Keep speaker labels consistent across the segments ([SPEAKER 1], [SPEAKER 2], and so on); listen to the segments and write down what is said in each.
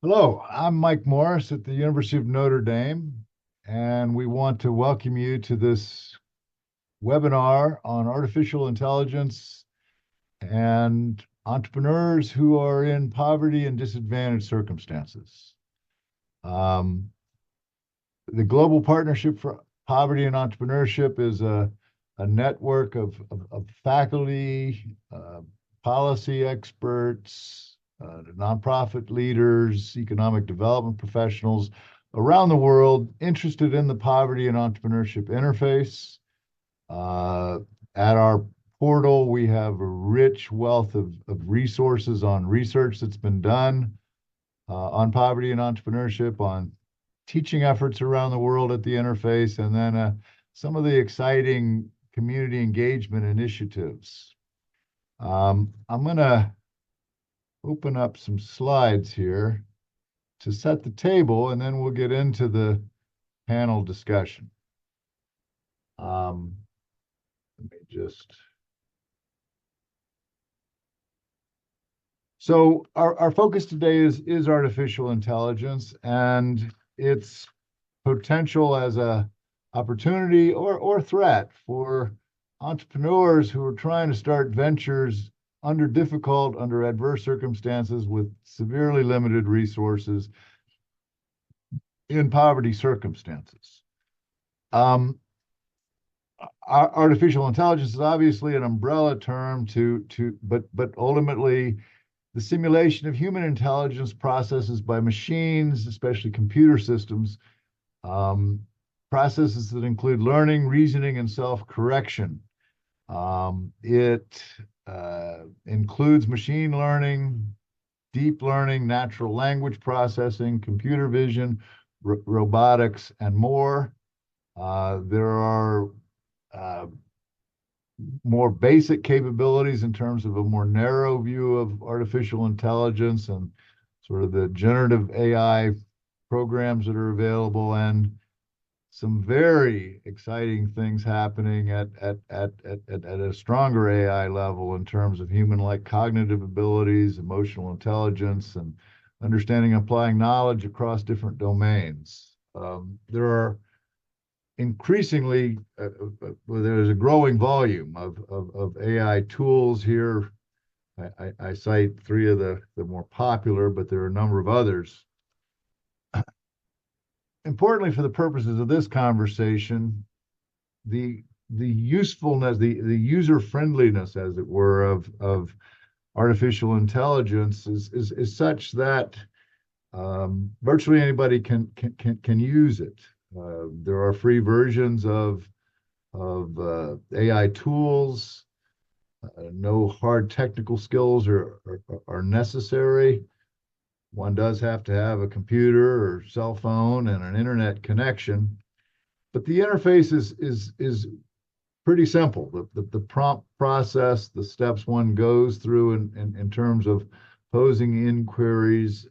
[SPEAKER 1] Hello, I'm Mike Morris at the University of Notre Dame, and we want to welcome you to this webinar on artificial intelligence and entrepreneurs who are in poverty and disadvantaged circumstances. Um, the Global Partnership for Poverty and Entrepreneurship is a network of faculty, policy experts, nonprofit leaders, economic development professionals around the world interested in the poverty and entrepreneurship interface. Uh, at our portal, we have a rich wealth of resources on research that's been done on poverty and entrepreneurship, on teaching efforts around the world at the interface, and then some of the exciting community engagement initiatives. I'm going to open up some slides here to set the table, and then we'll get into the panel discussion. Let me just. So our focus today is artificial intelligence and its potential as a opportunity or threat for entrepreneurs who are trying to start ventures under adverse circumstances with severely limited resources in poverty circumstances. Um, Artificial intelligence is obviously an umbrella term but ultimately the simulation of human intelligence processes by machines, especially computer systems, um, processes that include learning, reasoning, and self-correction. It includes machine learning, deep learning, natural language processing, computer vision, robotics, and more. There are uh, more basic capabilities in terms of a more narrow view of artificial intelligence and sort of the generative AI programs that are available, and some very exciting things happening at a stronger AI level in terms of human-like cognitive abilities, emotional intelligence, and understanding and applying knowledge across different domains. There are increasingly, there's a growing volume of AI tools here. I cite three of the more popular, but there are a number of others. Importantly, for the purposes of this conversation, the usefulness, the user friendliness, as it were, of artificial intelligence is such that virtually anybody can use it. There are free versions of AI tools. No hard technical skills are necessary. One does have to have a computer or cell phone and an internet connection, but the interface is pretty simple. The prompt process, the steps one goes through in terms of posing inquiries,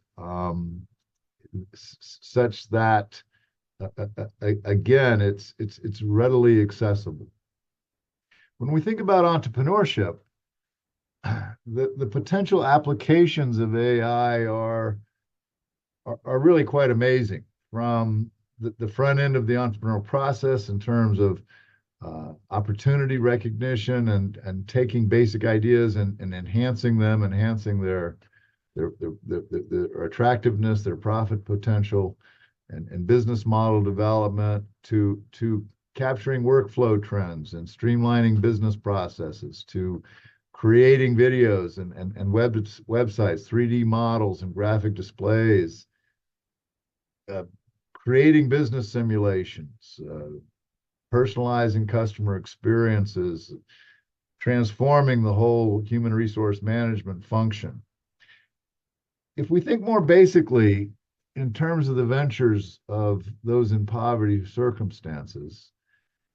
[SPEAKER 1] such that again, it's readily accessible. When we think about entrepreneurship, the potential applications of AI are really quite amazing, from the front end of the entrepreneurial process in terms of opportunity recognition and taking basic ideas and enhancing them, enhancing their attractiveness, their profit potential, and business model development, to capturing workflow trends and streamlining business processes, to creating videos and websites, 3D models and graphic displays, uh, creating business simulations, personalizing customer experiences, transforming the whole human resource management function. If we think more basically in terms of the ventures of those in poverty circumstances,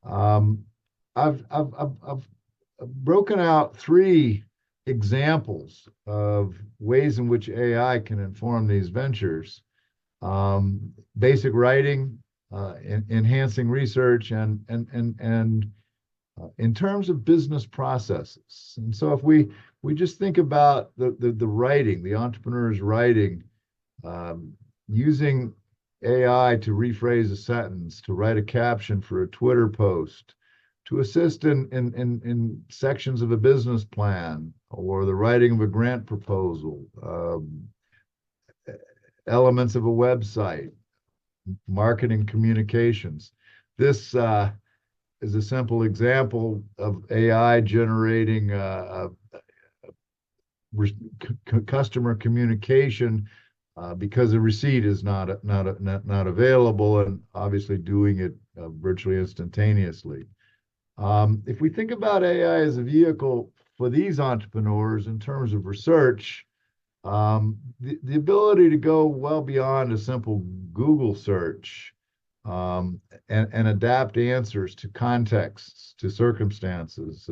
[SPEAKER 1] um, I've broken out three examples of ways in which AI can inform these ventures. Basic writing, enhancing research, and in terms of business processes. And so if we just think about the writing, the entrepreneur's writing, using AI to rephrase a sentence, to write a caption for a Twitter post, to assist in sections of a business plan or the writing of a grant proposal, elements of a website, marketing communications. This is a simple example of AI generating customer communication because the receipt is not available, and obviously doing it virtually instantaneously. If we think about AI as a vehicle for these entrepreneurs in terms of research, the ability to go well beyond a simple Google search, and adapt answers to contexts, to circumstances.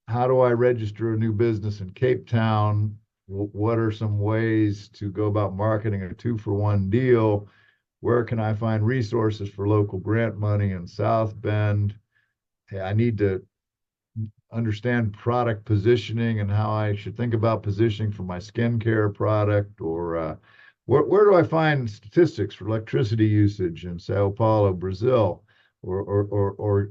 [SPEAKER 1] How do I register a new business in Cape Town? What are some ways to go about marketing a 2-for-1 deal? Where can I find resources for local grant money in South Bend? Hey, I need to understand product positioning and how I should think about positioning for my skincare product, or where do I find statistics for electricity usage in Sao Paulo, Brazil? Or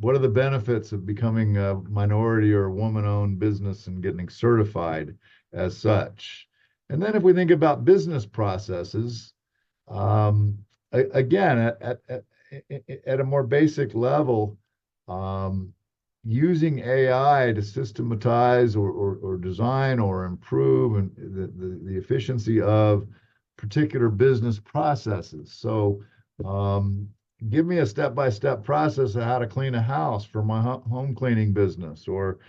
[SPEAKER 1] what are the benefits of becoming a minority or woman-owned business and getting certified as such? And then if we think about business processes, again, at a more basic level, using AI to systematize or design or improve the efficiency of particular business processes. So give me a step-by-step process of how to clean a house for my home cleaning business, or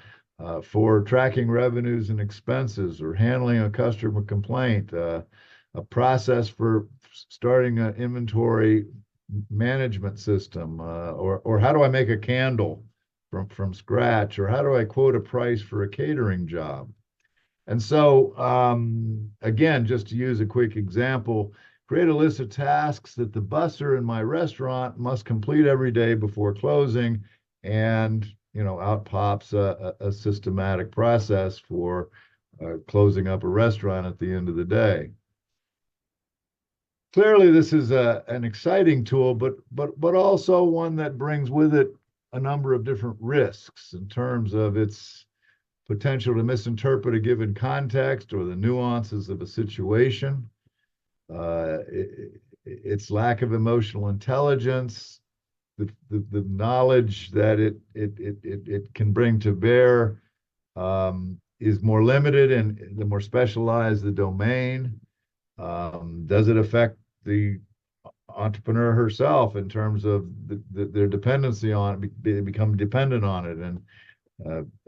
[SPEAKER 1] for tracking revenues and expenses, or handling a customer complaint, a process for starting an inventory management system, or how do I make a candle from scratch, or how do I quote a price for a catering job? And so, again, just to use a quick example, create a list of tasks that the busser in my restaurant must complete every day before closing, and out pops a systematic process for closing up a restaurant at the end of the day. Clearly, this is an exciting tool, but also one that brings with it a number of different risks in terms of its potential to misinterpret a given context or the nuances of a situation, its lack of emotional intelligence, the knowledge that it can bring to bear is more limited, and the more specialized the domain. Does it affect the entrepreneur herself in terms of their dependency on it? They become dependent on it, and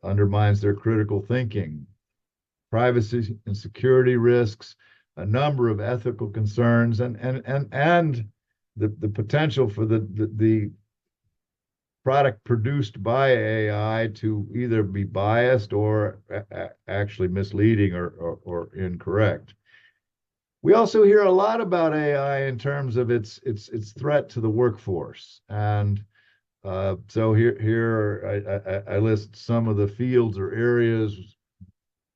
[SPEAKER 1] undermines their critical thinking. Privacy and security risks, a number of ethical concerns, and the potential for the product produced by AI to either be biased or actually misleading or incorrect. We also hear a lot about AI in terms of its threat to the workforce, and so here I list some of the fields or areas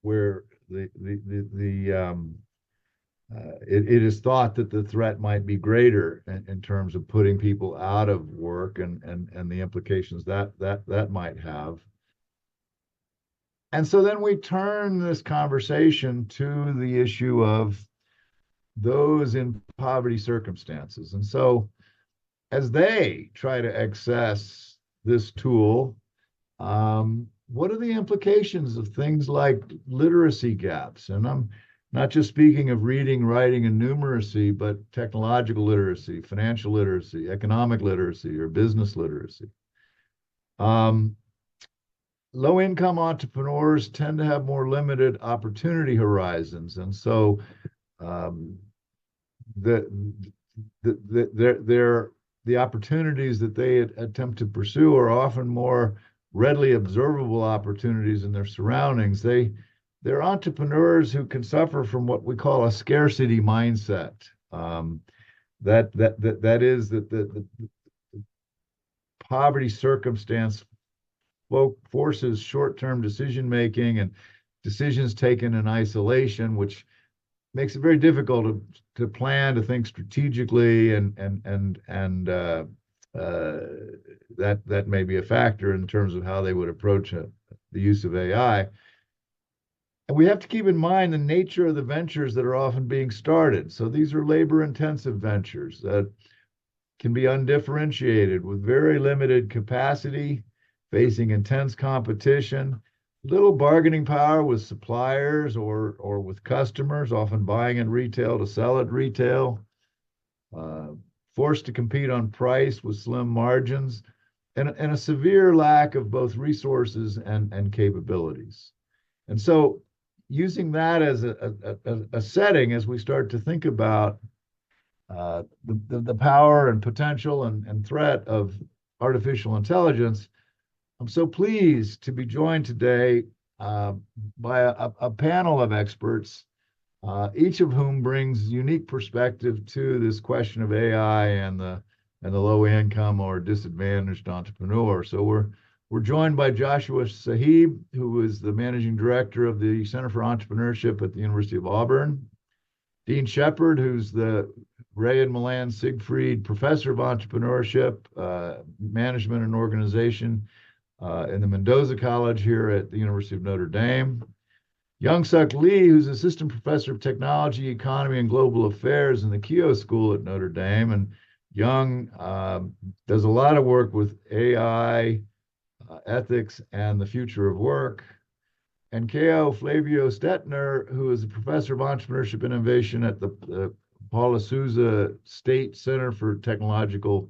[SPEAKER 1] where it is thought that the threat might be greater in terms of putting people out of work, and the implications that might have. And so then we turn this conversation to the issue of those in poverty circumstances. And so as they try to access this tool, what are the implications of things like literacy gaps? And I'm not just speaking of reading, writing, and numeracy, but technological literacy, financial literacy, economic literacy, or business literacy. Low-income entrepreneurs tend to have more limited opportunity horizons, and so the opportunities that they attempt to pursue are often more readily observable opportunities in their surroundings. They're entrepreneurs who can suffer from what we call a scarcity mindset. That is that the poverty circumstance forces short-term decision making and decisions taken in isolation, which makes it very difficult to plan, to think strategically, and that may be a factor in terms of how they would approach the use of AI. And we have to keep in mind the nature of the ventures that are often being started. So these are labor-intensive ventures that can be undifferentiated with very limited capacity, facing intense competition, little bargaining power with suppliers or with customers, often buying in retail to sell at retail, forced to compete on price with slim margins, and a severe lack of both resources and capabilities. And so using that as a setting as we start to think about the power and potential and threat of artificial intelligence, I'm so pleased to be joined today by a panel of experts, each of whom brings unique perspective to this question of AI and the low income or disadvantaged entrepreneur. So we're joined by Joshua Sahib, who is the managing director of the Center for Entrepreneurship at the University of Auburn. Dean Shepard, who's the Ray and Milan Siegfried Professor of Entrepreneurship, Management and Organization in the Mendoza College here at the University of Notre Dame. Yong Suk Lee, who's Assistant Professor of Technology, Economy, and Global Affairs in the Keough School at Notre Dame. And Young does a lot of work with AI, ethics, and the future of work. And Keo Flavio Stetner, who is a professor of entrepreneurship and innovation at the Paula Souza State Center for Technological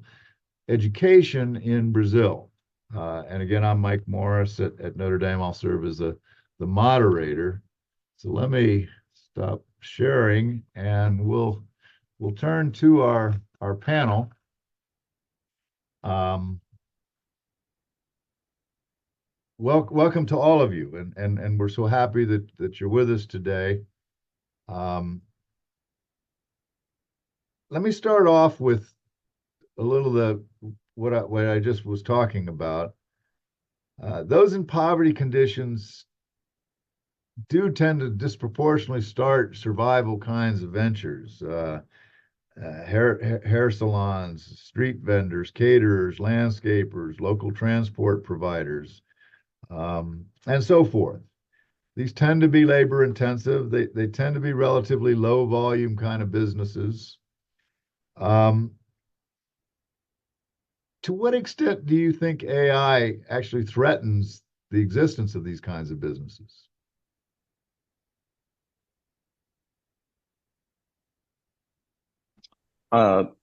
[SPEAKER 1] Education in Brazil. And again, I'm Mike Morris at Notre Dame. I'll serve as the moderator. So let me stop sharing, and we'll turn to our panel. Welcome to all of you, and we're so happy that you're with us today. Let me start off with a little what I just was talking about. Those in poverty conditions do tend to disproportionately start survival kinds of ventures. Hair salons, street vendors, caterers, landscapers, local transport providers, and so forth. These tend to be labor intensive. They tend to be relatively low volume kind of businesses. To what extent do you think AI actually threatens the existence of these kinds of businesses?
[SPEAKER 2] I'll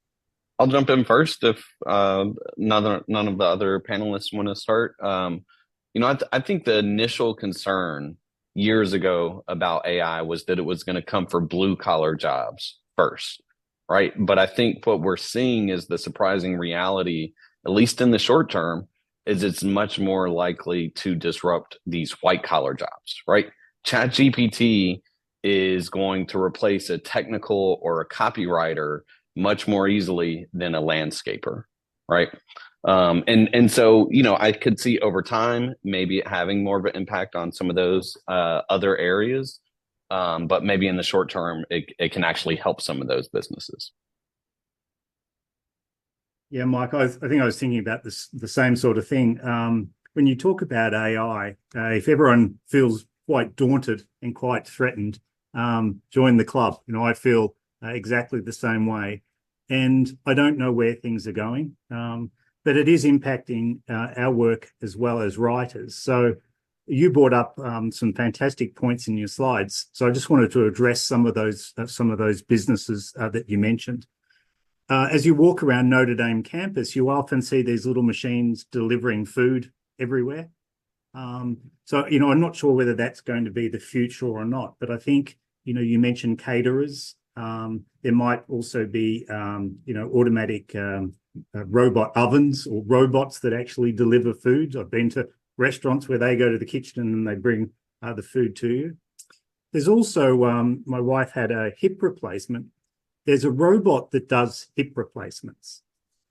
[SPEAKER 2] jump in first if none of the other panelists want to start. I think the initial concern years ago about AI was that it was going to come for blue collar jobs first, right? But I think what we're seeing is the surprising reality, at least in the short term, is it's much more likely to disrupt these white collar jobs, right? ChatGPT is going to replace a technical or a copywriter much more easily than a landscaper, right? And so, I could see over time maybe it having more of an impact on some of those other areas, but maybe in the short term, it can actually help some of those businesses.
[SPEAKER 3] Yeah, Mike, I think I was thinking about the same sort of thing. When you talk about AI, if everyone feels quite daunted and quite threatened, join the club. I feel exactly the same way. And I don't know where things are going, but it is impacting our work as well as writers. So you brought up some fantastic points in your slides. So I just wanted to address some of those businesses that you mentioned. As you walk around Notre Dame campus, you often see these little machines delivering food everywhere. So, I'm not sure whether that's going to be the future or not, but I think, you mentioned caterers. There might also be, automatic robot ovens or robots that actually deliver food. I've been to restaurants where they go to the kitchen and they bring the food to you. There's also, my wife had a hip replacement. There's a robot that does hip replacements.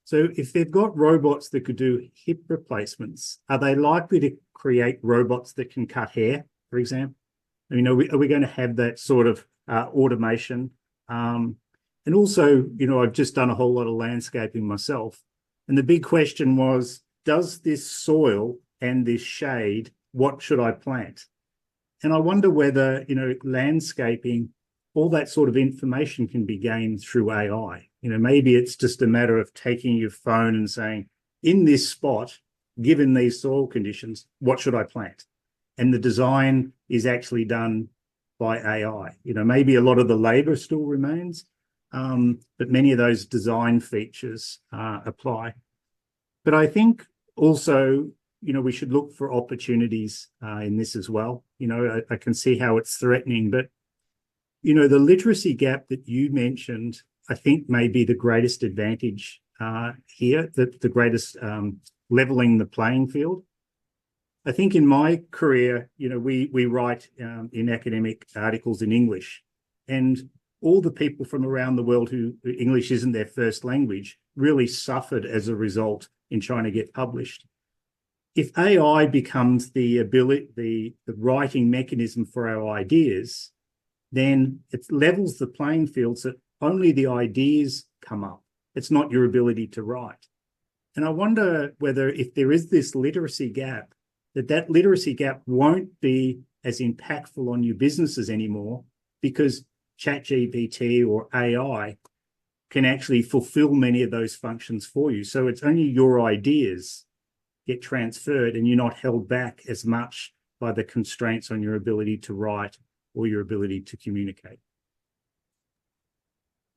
[SPEAKER 3] So if they've got robots that could do hip replacements, are they likely to create robots that can cut hair, for example? I mean, are we going to have that sort of automation? And also, I've just done a whole lot of landscaping myself. And the big question was, does this soil and this shade, what should I plant? And I wonder whether, landscaping, all that sort of information can be gained through AI. Maybe it's just a matter of taking your phone and saying, in this spot, given these soil conditions, what should I plant? And the design is actually done by AI. Maybe a lot of the labor still remains, but many of those design features apply. But I think also, we should look for opportunities in this as well. I can see how it's threatening, but, the literacy gap that you mentioned, I think may be the greatest advantage here, the greatest leveling the playing field. I think in my career, we write in academic articles in English, and all the people from around the world who English isn't their first language really suffered as a result in trying to get published. If AI becomes the writing mechanism for our ideas, then it levels the playing field so only the ideas come up. It's not your ability to write. And I wonder whether if there is this literacy gap, that literacy gap won't be as impactful on your businesses anymore, because ChatGPT or AI can actually fulfill many of those functions for you. So it's only your ideas get transferred and you're not held back as much by the constraints on your ability to write or your ability to communicate.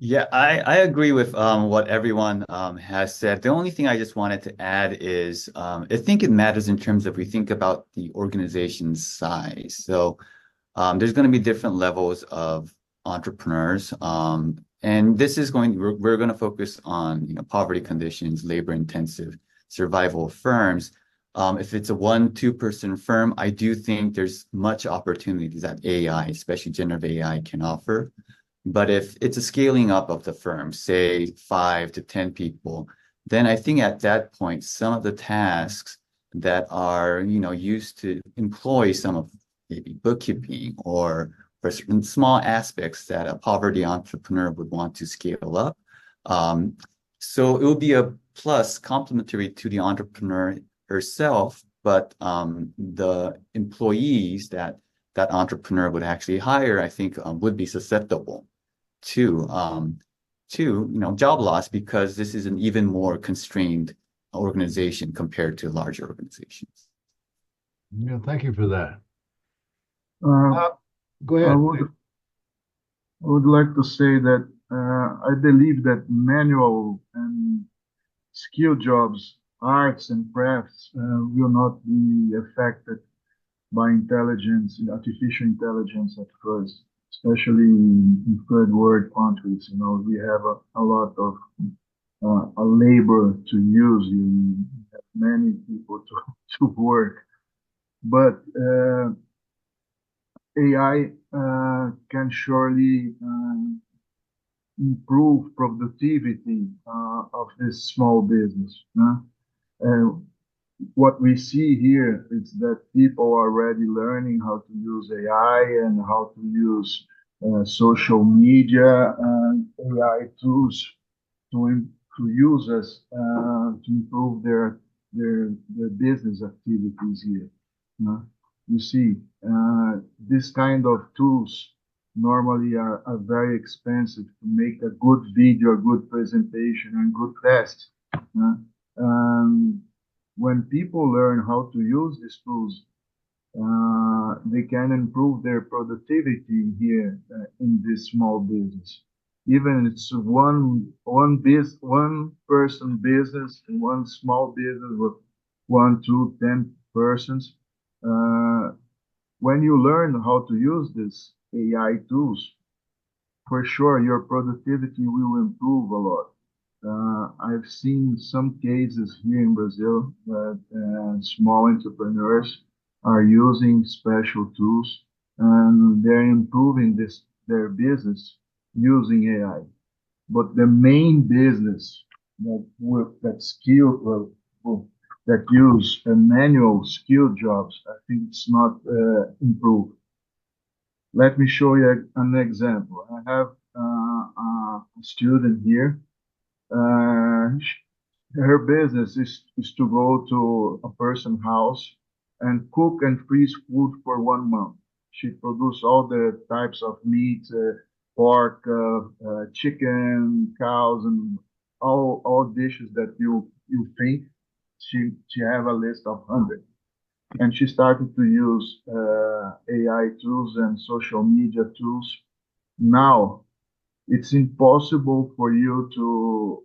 [SPEAKER 4] Yeah, I agree with what everyone has said. The only thing I just wanted to add is I think it matters in terms of we think about the organization's size. So there's going to be different levels of entrepreneurs. And this is we're going to focus on poverty conditions, labor intensive survival firms. If it's a 1-2 person firm, I do think there's much opportunities that AI, especially generative AI, can offer. But if it's a scaling up of the firm, say 5 to 10 people, then I think at that point, some of the tasks that are, used to employ some of maybe bookkeeping or certain small aspects that a poverty entrepreneur would want to scale up. So it will be a plus complementary to the entrepreneur herself, but the employees that entrepreneur would actually hire, I think, would be susceptible to job loss, because this is an even more constrained organization compared to larger organizations.
[SPEAKER 1] Yeah, thank you for that. Go
[SPEAKER 5] I
[SPEAKER 1] ahead.
[SPEAKER 5] would like to say that I believe that manual and skill jobs, arts and crafts, will not be affected by artificial intelligence at first, especially in third world countries. We have a lot of a labor to use. You have many people to work, but AI can surely improve productivity of this small business. What we see here is that people are already learning how to use AI and how to use social media and AI tools to use us to improve their business activities here. You see, this kind of tools normally are very expensive to make a good video, a good presentation, and good test. When people learn how to use these tools, they can improve their productivity here in this small business. Even it's one person business, one small business with 1, 2, 10 persons. When you learn how to use these AI tools, for sure your productivity will improve a lot. I've seen some cases here in Brazil that small entrepreneurs are using special tools and they're improving their business using AI. But the main business that use manual skill jobs, I think it's not improved. Let me show you an example. I have a student here. Her business is to go to a person's house and cook and freeze food for 1 month. She produces all the types of meat, pork, chicken, cows, and all dishes that you think. She have a list of 100, and she started to use AI tools and social media tools. Now it's impossible for you to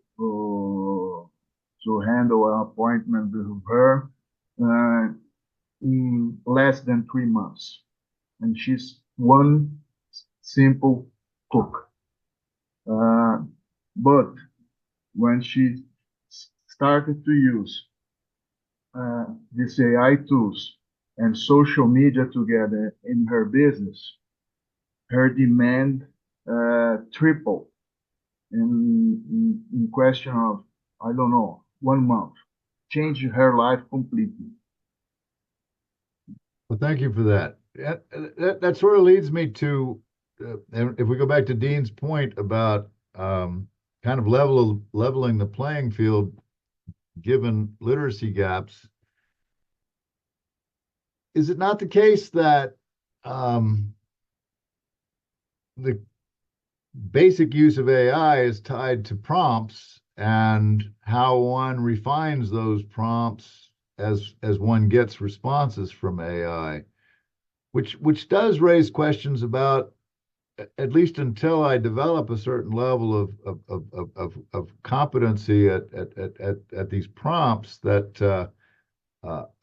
[SPEAKER 5] handle an appointment with her uh, in less than 3 months, and she's one simple cook. Uh, but when she started to use these AI tools and social media together in her business, her demand tripled in question of, I don't know, 1 month. Changed her life completely.
[SPEAKER 1] Well, thank you for that. That sort of leads me to, and if we go back to Dean's point about kind of leveling the playing field given literacy gaps, is it not the case that the basic use of AI is tied to prompts and how one refines those prompts as one gets responses from AI, which does raise questions about, at least until I develop a certain level of competency at these prompts, that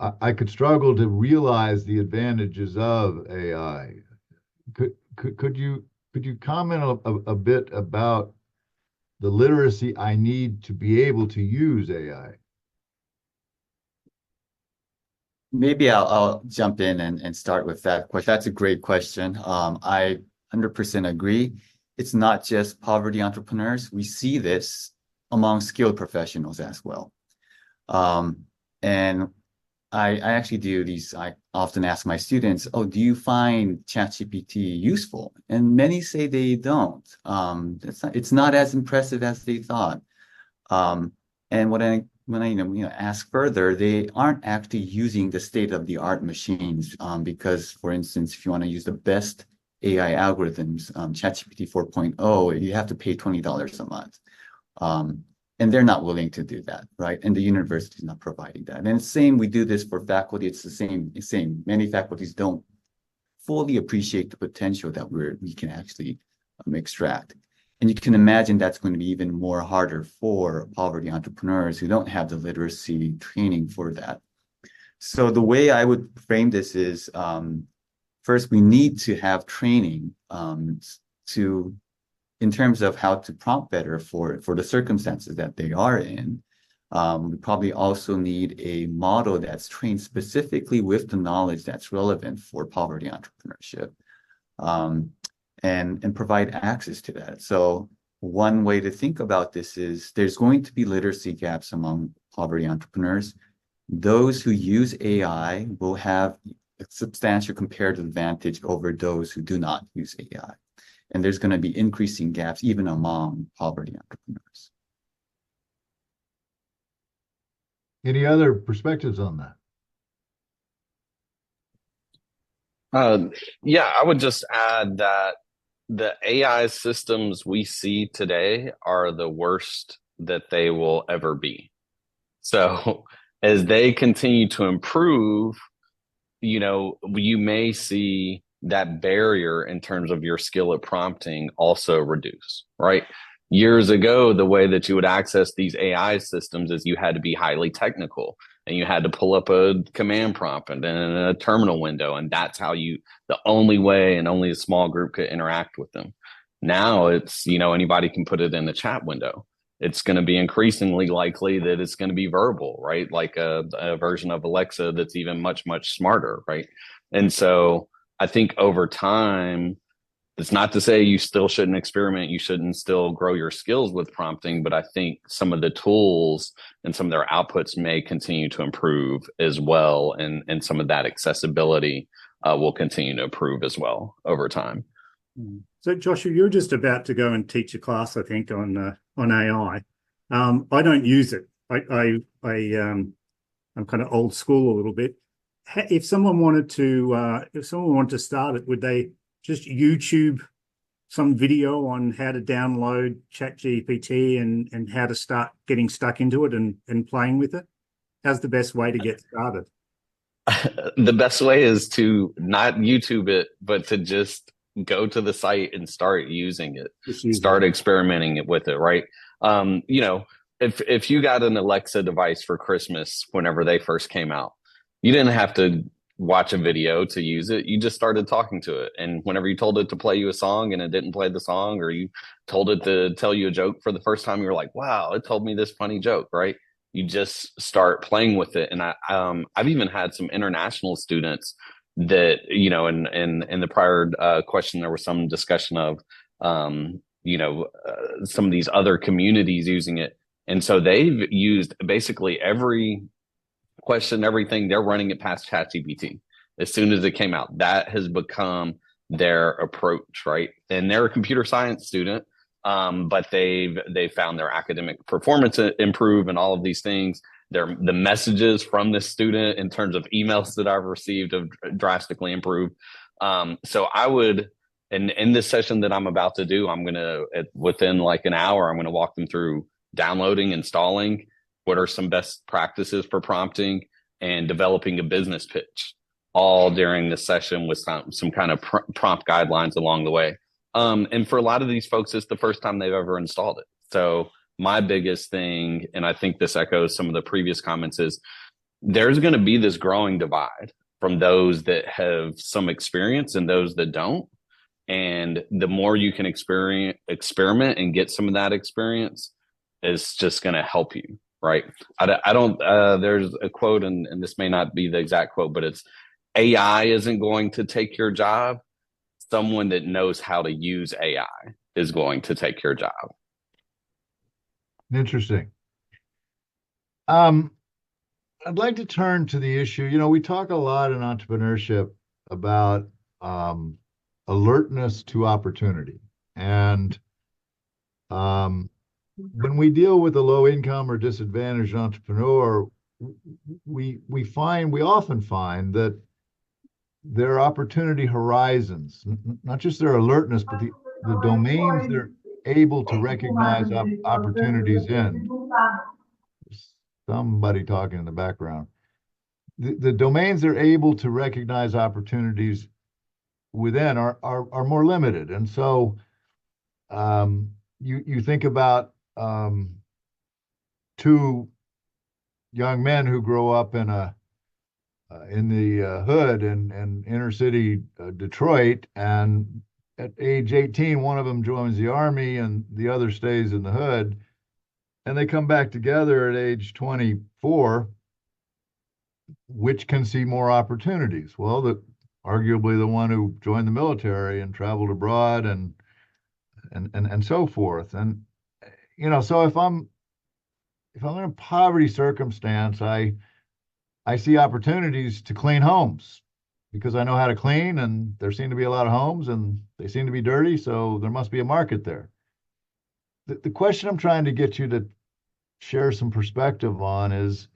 [SPEAKER 1] I could struggle to realize the advantages of AI. Could you comment a bit about the literacy I need to be able to use AI?
[SPEAKER 4] Maybe I'll jump in and start with that question. That's a great question. I 100% agree. It's not just poverty entrepreneurs. We see this among skilled professionals as well. And I actually do these. I often ask my students, "Oh, do you find ChatGPT useful?" And many say they don't. It's not as impressive as they thought. And when I ask further, they aren't actually using the state-of-the-art machines. Because, for instance, if you want to use the best AI algorithms, ChatGPT 4.0, you have to pay $20 a month. And they're not willing to do that, right? And the university is not providing that. And same, we do this for faculty. It's the same. Many faculties don't fully appreciate the potential that we can actually extract. And you can imagine that's going to be even more harder for poverty entrepreneurs who don't have the literacy training for that. So the way I would frame this is, first, we need to have training in terms of how to prompt better for the circumstances that they are in. We probably also need a model that's trained specifically with the knowledge that's relevant for poverty entrepreneurship, and provide access to that. So one way to think about this is there's going to be literacy gaps among poverty entrepreneurs. Those who use AI will have a substantial comparative advantage over those who do not use AI. And there's going to be increasing gaps even among poverty entrepreneurs.
[SPEAKER 1] Any other perspectives on that?
[SPEAKER 2] Yeah, I would just add that the AI systems we see today are the worst that they will ever be. So as they continue to improve, you may see that barrier in terms of your skill at prompting also reduce, right? Years ago, the way that you would access these AI systems is you had to be highly technical and you had to pull up a command prompt and then a terminal window. And that's how the only way and only a small group could interact with them. Now it's, anybody can put it in the chat window. It's going to be increasingly likely that it's going to be verbal, right? Like a version of Alexa that's even much, much smarter, right? And so I think over time, it's not to say you still shouldn't experiment, you shouldn't still grow your skills with prompting, but I think some of the tools and some of their outputs may continue to improve as well, and some of that accessibility will continue to improve as well over time.
[SPEAKER 3] So, Joshua, you're just about to go and teach a class, I think, on AI. I don't use it. I'm kind of old school a little bit. If someone wanted to start it, would they just YouTube some video on how to download ChatGPT and how to start getting stuck into it and playing with it? How's the best way to get started?
[SPEAKER 2] The best way is to not YouTube it, but to just go to the site and start using it, start experimenting with it, right? You know, if you got an Alexa device for Christmas whenever they first came out, you didn't have to watch a video to use it. You just started talking to it. And whenever you told it to play you a song and it didn't play the song, or you told it to tell you a joke for the first time, you were like, wow, it told me this funny joke, right? You just start playing with it. And I've even had some international students that, you know, in the prior question, there was some discussion of, you know, some of these other communities using it. And so they've used basically every question, everything, they're running it past ChatGPT as soon as it came out. That has become their approach, right? And they're a computer science student, but they've found their academic performance improve and all of these things. The messages from this student in terms of emails that I've received have drastically improved. So I would, in this session that I'm about to do, I'm gonna within like an hour, I'm gonna walk them through downloading, installing, what are some best practices for prompting, and developing a business pitch, all during this session with some kind of prompt guidelines along the way. And for a lot of these folks, it's the first time they've ever installed it. So my biggest thing, and I think this echoes some of the previous comments, is there's going to be this growing divide from those that have some experience and those that don't. And the more you can experiment and get some of that experience is just going to help you, right? I don't, there's a quote, and this may not be the exact quote, but it's AI isn't going to take your job. Someone that knows how to use AI is going to take your job.
[SPEAKER 1] Interesting. I'd like to turn to the issue. You know, we talk a lot in entrepreneurship about alertness to opportunity. And when we deal with a low income or disadvantaged entrepreneur, we often find that their opportunity horizons, not just their alertness, but the domains they're able to recognize opportunities in. Somebody talking in the background. The domains they're able to recognize opportunities within are more limited. And so you think about two young men who grow up in the hood in inner city Detroit, and at age 18, one of them joins the army and the other stays in the hood, and they come back together at age 24. Which can see more opportunities? Well, arguably the one who joined the military and traveled abroad and so forth. And you know, so if I'm in a poverty circumstance, I see opportunities to clean homes because I know how to clean, and there seem to be a lot of homes and they seem to be dirty, so there must be a market there. The question I'm trying to get you to share some perspective on is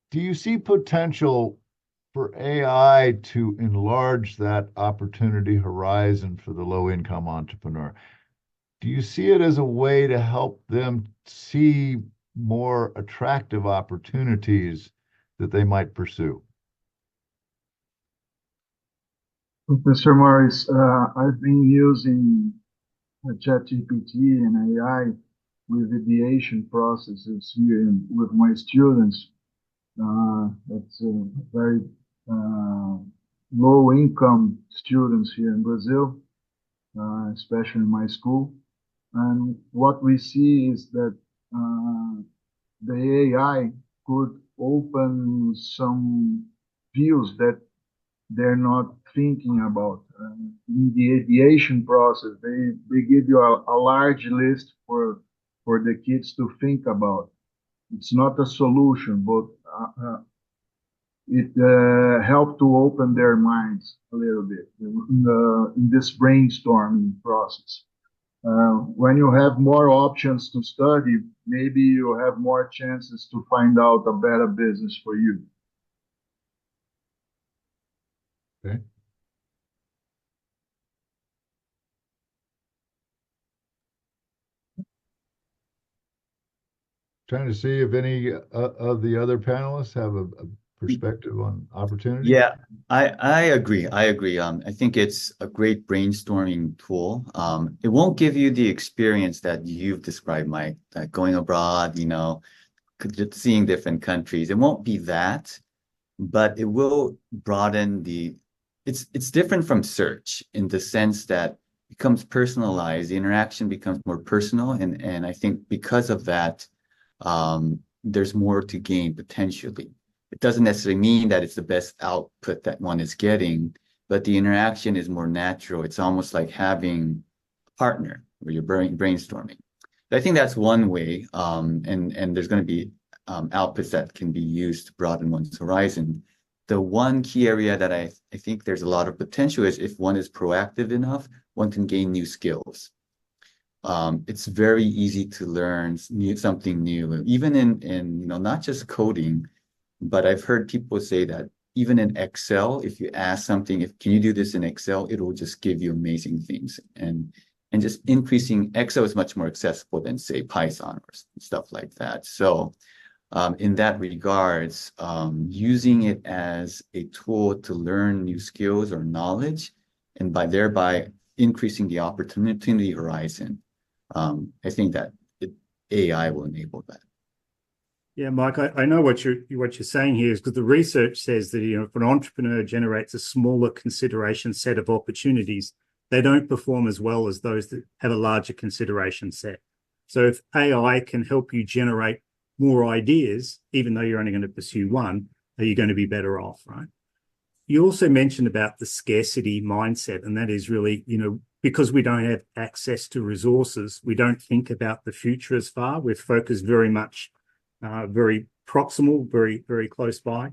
[SPEAKER 1] do you see potential for AI to enlarge that opportunity horizon for the low-income entrepreneur? Do you see it as a way to help them see more attractive opportunities that they might pursue?
[SPEAKER 5] Professor Morris, I've been using ChatGPT and AI with ideation processes here with my students. That's very low-income students here in Brazil, especially in my school. And what we see is that the AI could open some views that they're not thinking about. In the ideation process, they give you a large list for the kids to think about. It's not a solution, but it helped to open their minds a little bit in this brainstorming process. When you have more options to study, maybe you have more chances to find out a better business for you.
[SPEAKER 1] Okay. Trying to see if any of the other panelists have a perspective on opportunity.
[SPEAKER 4] Yeah, I agree. I agree. I think it's a great brainstorming tool. It won't give you the experience that you've described, Mike, that going abroad, just seeing different countries. It won't be that, but it will broaden it's different from search in the sense that it becomes personalized. The interaction becomes more personal, and I think because of that, there's more to gain potentially. It doesn't necessarily mean that it's the best output that one is getting, but the interaction is more natural. It's almost like having a partner where you're brainstorming. I think that's one way, and there's going to be outputs that can be used to broaden one's horizon. The one key area that I think there's a lot of potential is if one is proactive enough, one can gain new skills. It's very easy to learn something new, even in not just coding, but I've heard people say that even in Excel, if you ask something, can you do this in Excel, it will just give you amazing things. And just increasing Excel is much more accessible than say Python or stuff like that. So in that regards, using it as a tool to learn new skills or knowledge, and thereby increasing the opportunity horizon, I think that AI will enable that.
[SPEAKER 3] Yeah, Mike, I know what you're saying here is because the research says that if an entrepreneur generates a smaller consideration set of opportunities, they don't perform as well as those that have a larger consideration set. So if AI can help you generate more ideas, even though you're only going to pursue one, are you going to be better off, right? You also mentioned about the scarcity mindset, and that is really, because we don't have access to resources, we don't think about the future as far. We're focused very much, very proximal, very, very close by.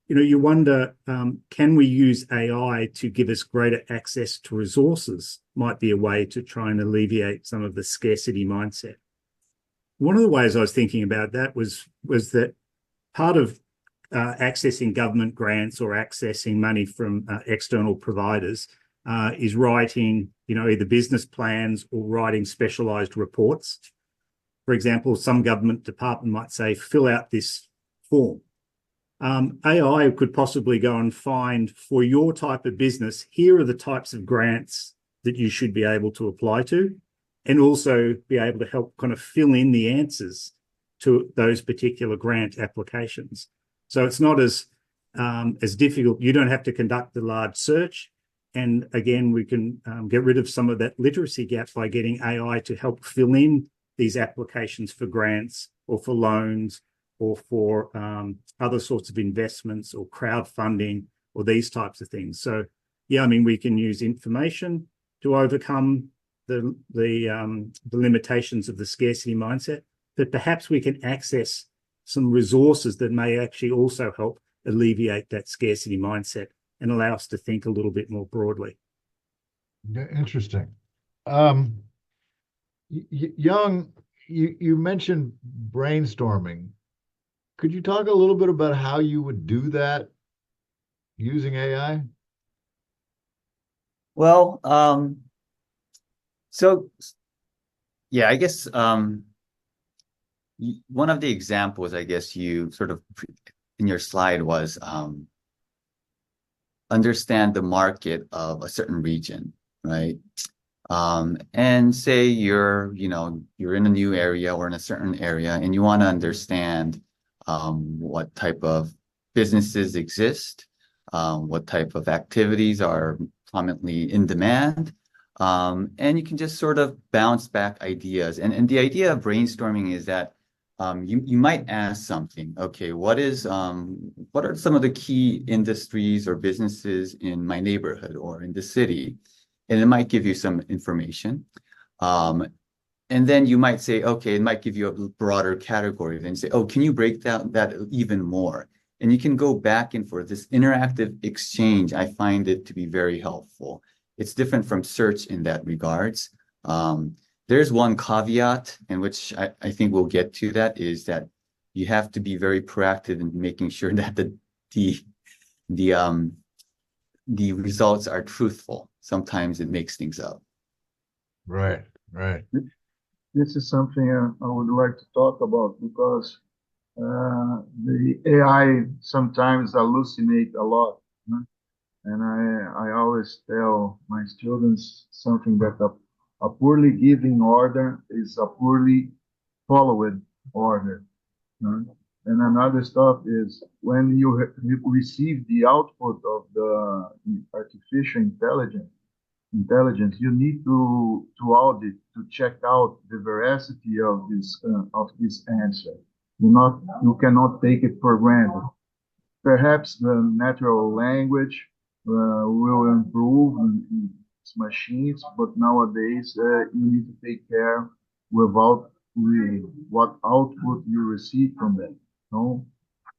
[SPEAKER 3] You wonder, can we use AI to give us greater access to resources? Might be a way to try and alleviate some of the scarcity mindset. One of the ways I was thinking about that was that part of accessing government grants or accessing money from external providers is writing, either business plans or writing specialized reports. For example, some government department might say, fill out this form. AI could possibly go and find, for your type of business, here are the types of grants that you should be able to apply to, and also be able to help kind of fill in the answers to those particular grant applications. So it's not as difficult. You don't have to conduct a large search. And again, we can get rid of some of that literacy gap by getting AI to help fill in these applications for grants or for loans or for other sorts of investments or crowdfunding or these types of things. So, yeah, we can use information to overcome the limitations of the scarcity mindset, but perhaps we can access some resources that may actually also help alleviate that scarcity mindset and allow us to think a little bit more broadly.
[SPEAKER 1] Yeah, interesting. Yong, you mentioned brainstorming. Could you talk a little bit about how you would do that using AI?
[SPEAKER 4] Well, so yeah, I guess one of the examples, I guess you sort of in your slide was understand the market of a certain region, right? And say you're in a new area or in a certain area, and you want to understand what type of businesses exist, what type of activities are prominently in demand. And you can just sort of bounce back ideas. And the idea of brainstorming is that you might ask something, okay, what are some of the key industries or businesses in my neighborhood or in the city? And it might give you some information. And then you might say, okay, it might give you a broader category. Then you say, oh, can you break down that even more? and you can go back and forth. This interactive exchange, I find it to be very helpful. It's different from search in that regards. There's one caveat, in which I think we'll get to that, is that you have to be very proactive in making sure that the results are truthful. Sometimes it makes things up.
[SPEAKER 1] Right, right.
[SPEAKER 5] This is something I would like to talk about because the AI sometimes hallucinate a lot. Huh? And I always tell my students something that a poorly given order is a poorly followed order. Huh? And another stuff is when you receive the output of the artificial intelligence, you need to audit, to check out the veracity of this answer. You cannot take it for granted. Perhaps the natural language will improve in machines, but nowadays you need to take care without what output you receive from them. No,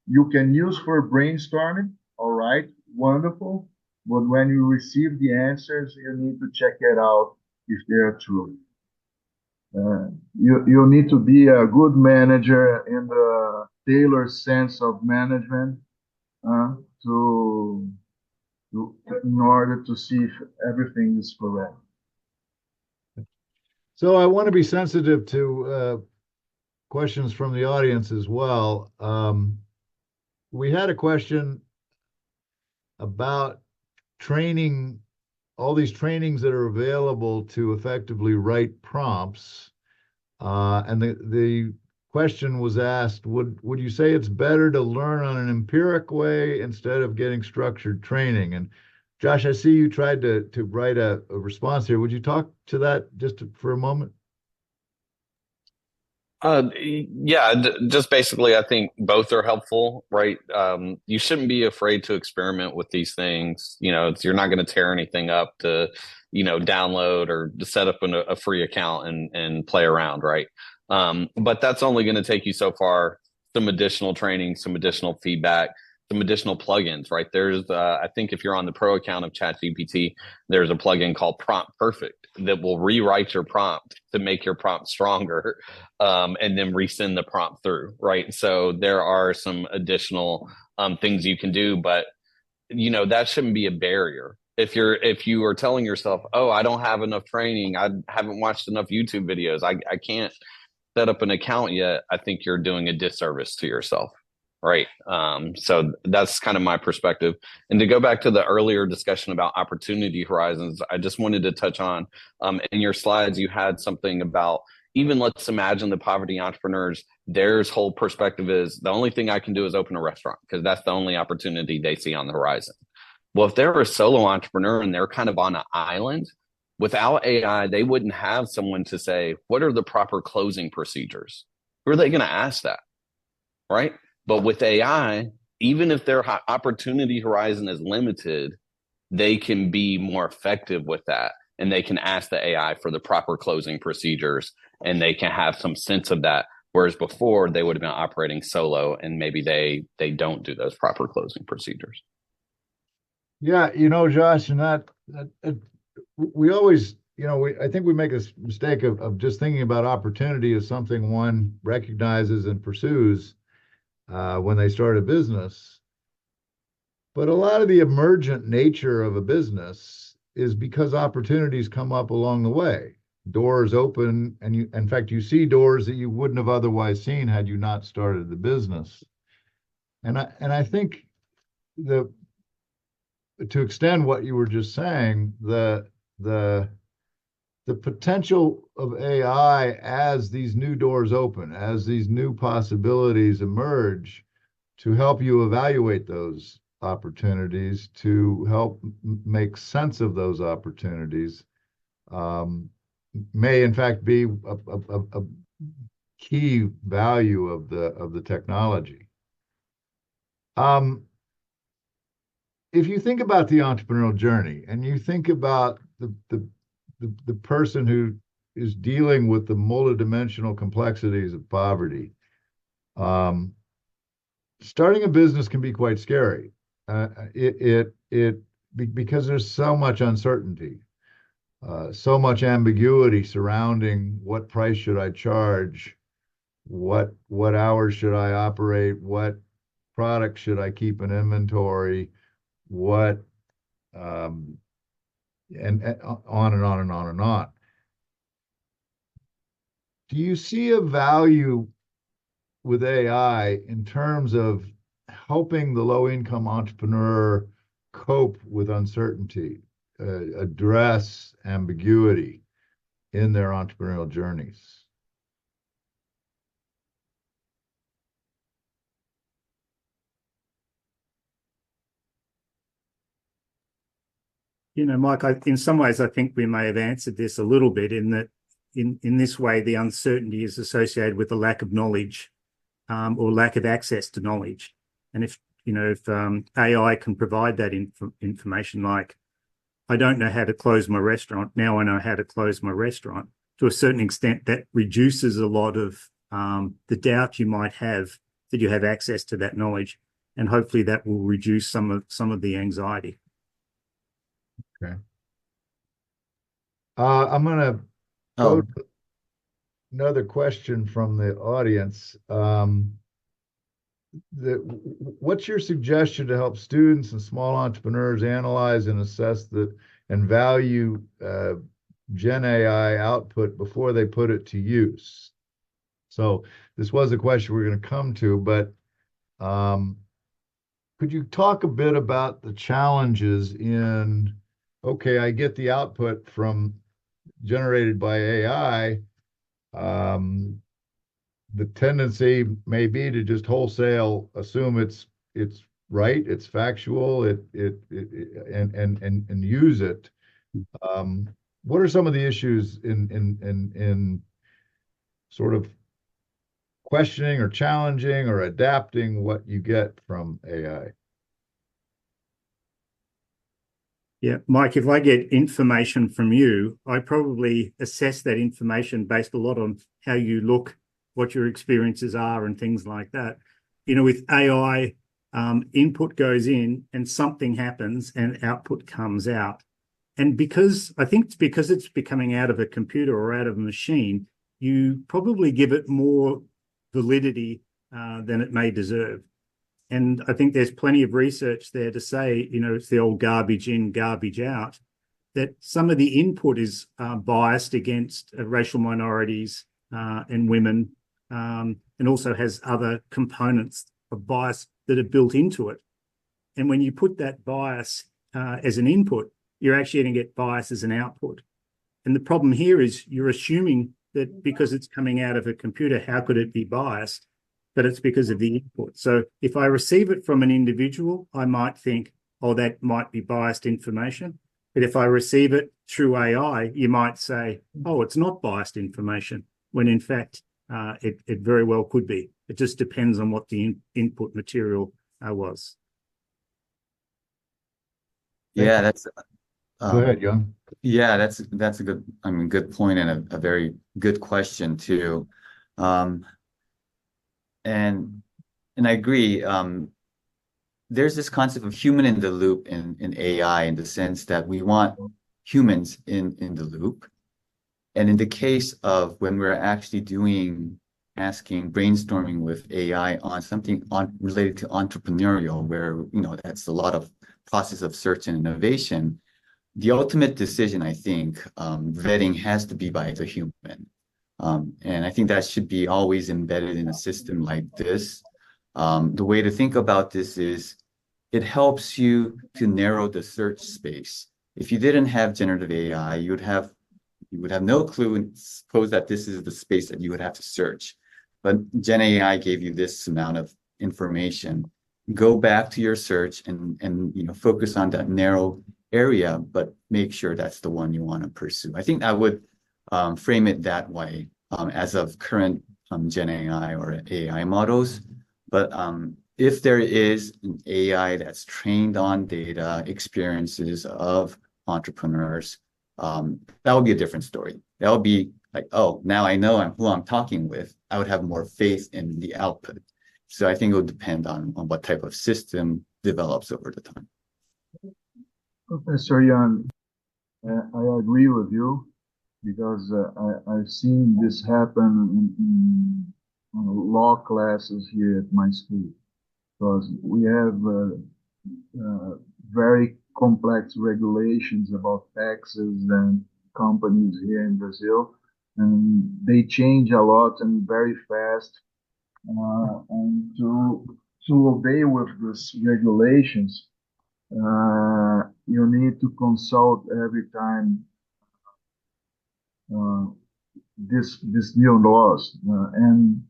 [SPEAKER 5] you can use for brainstorming, all right, wonderful. But when you receive the answers, you need to check it out if they are true. You need to be a good manager in the Taylor sense of management uh, to, in order to see if everything is correct.
[SPEAKER 1] So I want to be sensitive to questions from the audience as well. We had a question about training, all these trainings that are available to effectively write prompts. And the question was asked, would you say it's better to learn on an empiric way instead of getting structured training? And Josh, I see you tried to write a response here. Would you talk to that just for a moment?
[SPEAKER 2] Yeah, just basically, I think both are helpful, right? You shouldn't be afraid to experiment with these things. You're not going to tear anything up to, download or to set up a free account and play around, right? But that's only going to take you so far. Some additional training, some additional feedback, some additional plugins, right? There's, I think if you're on the pro account of ChatGPT, there's a plugin called Prompt Perfect that will rewrite your prompt to make your prompt stronger, and then resend the prompt through, right? So there are some additional things you can do, but that shouldn't be a barrier. If you are telling yourself, oh, I don't have enough training, I haven't watched enough YouTube videos, I can't set up an account yet, I think you're doing a disservice to yourself. Right. So that's kind of my perspective. And to go back to the earlier discussion about opportunity horizons, I just wanted to touch on in your slides, you had something about, even let's imagine the poverty entrepreneurs, their whole perspective is the only thing I can do is open a restaurant because that's the only opportunity they see on the horizon. Well, if they're a solo entrepreneur and they're kind of on an island, without AI, they wouldn't have someone to say, what are the proper closing procedures? Who are they going to ask that? Right. But with AI, even if their opportunity horizon is limited, they can be more effective with that. And they can ask the AI for the proper closing procedures and they can have some sense of that. Whereas before they would have been operating solo and maybe they don't do those proper closing procedures.
[SPEAKER 1] Yeah, Josh, and that we always, I think we make this mistake of just thinking about opportunity as something one recognizes and pursues when they start a business. But a lot of the emergent nature of a business is because opportunities come up along the way. Doors open, and in fact, you see doors that you wouldn't have otherwise seen had you not started the business. And I think to extend what you were just saying, the potential of AI as these new doors open, as these new possibilities emerge, to help you evaluate those opportunities, to help make sense of those opportunities, may in fact be a key value of the technology. If you think about the entrepreneurial journey and you think about the person who is dealing with the multidimensional complexities of poverty, starting a business can be quite scary. Because there's so much uncertainty, so much ambiguity surrounding what price should I charge, what hours should I operate, what product should I keep in inventory, what um, and on and on and on and on. Do you see a value with AI in terms of helping the low income entrepreneur cope with uncertainty, address ambiguity in their entrepreneurial journeys?
[SPEAKER 3] Mike, in some ways, I think we may have answered this a little bit in that in this way, the uncertainty is associated with a lack of knowledge or lack of access to knowledge. And if AI can provide that information, like, I don't know how to close my restaurant, now I know how to close my restaurant, to a certain extent, that reduces a lot of the doubt you might have that you have access to that knowledge. And hopefully that will reduce some of the anxiety.
[SPEAKER 1] Okay. I'm going to go to another question from the audience. What's your suggestion to help students and small entrepreneurs analyze and assess and value Gen AI output before they put it to use? So this was a question we're going to come to, but could you talk a bit about the challenges in, okay, I get the output generated by AI. The tendency may be to just wholesale assume it's right, it's factual, and use it. What are some of the issues in sort of questioning or challenging or adapting what you get from AI?
[SPEAKER 3] Yeah, Mike, if I get information from you, I probably assess that information based a lot on how you look, what your experiences are, and things like that. With AI, input goes in and something happens and output comes out. And I think it's because it's becoming out of a computer or out of a machine, you probably give it more validity than it may deserve. And I think there's plenty of research there to say, it's the old garbage in, garbage out, that some of the input is biased against racial minorities and women, and also has other components of bias that are built into it. And when you put that bias as an input, you're actually going to get bias as an output. And the problem here is you're assuming that because it's coming out of a computer, how could it be biased? But it's because of the input. So if I receive it from an individual, I might think, oh, that might be biased information. But if I receive it through AI, you might say, oh, it's not biased information, when in fact, it very well could be. It just depends on what the input material was.
[SPEAKER 4] Yeah, that's
[SPEAKER 1] Go ahead, Yong.
[SPEAKER 4] Yeah, that's a good point and a very good question too. And I agree. There's this concept of human in the loop in AI, in the sense that we want humans in the loop. And in the case of when we're actually brainstorming with AI on something related to entrepreneurial, where that's a lot of process of search and innovation, the ultimate decision, I think, vetting has to be by the human. And I think that should be always embedded in a system like this. The way to think about this is it helps you to narrow the search space. If you didn't have generative AI, you would have no clue and suppose that this is the space that you would have to search. But Gen AI gave you this amount of information. Go back to your search and focus on that narrow area, but make sure that's the one you want to pursue. I think I would frame it that way as of current Gen AI or AI models. But if there is an AI that's trained on data, experiences of entrepreneurs, that would be a different story. That would be like, oh, now I know who I'm talking with. I would have more faith in the output. So I think it will depend on what type of system develops over the time.
[SPEAKER 5] Professor Young, I agree with you because I've seen this happen in law classes here at my school. Because we have very complex regulations about taxes and companies here in Brazil, and they change a lot and very fast. And to obey with these regulations, you need to consult every time uh, this new laws. And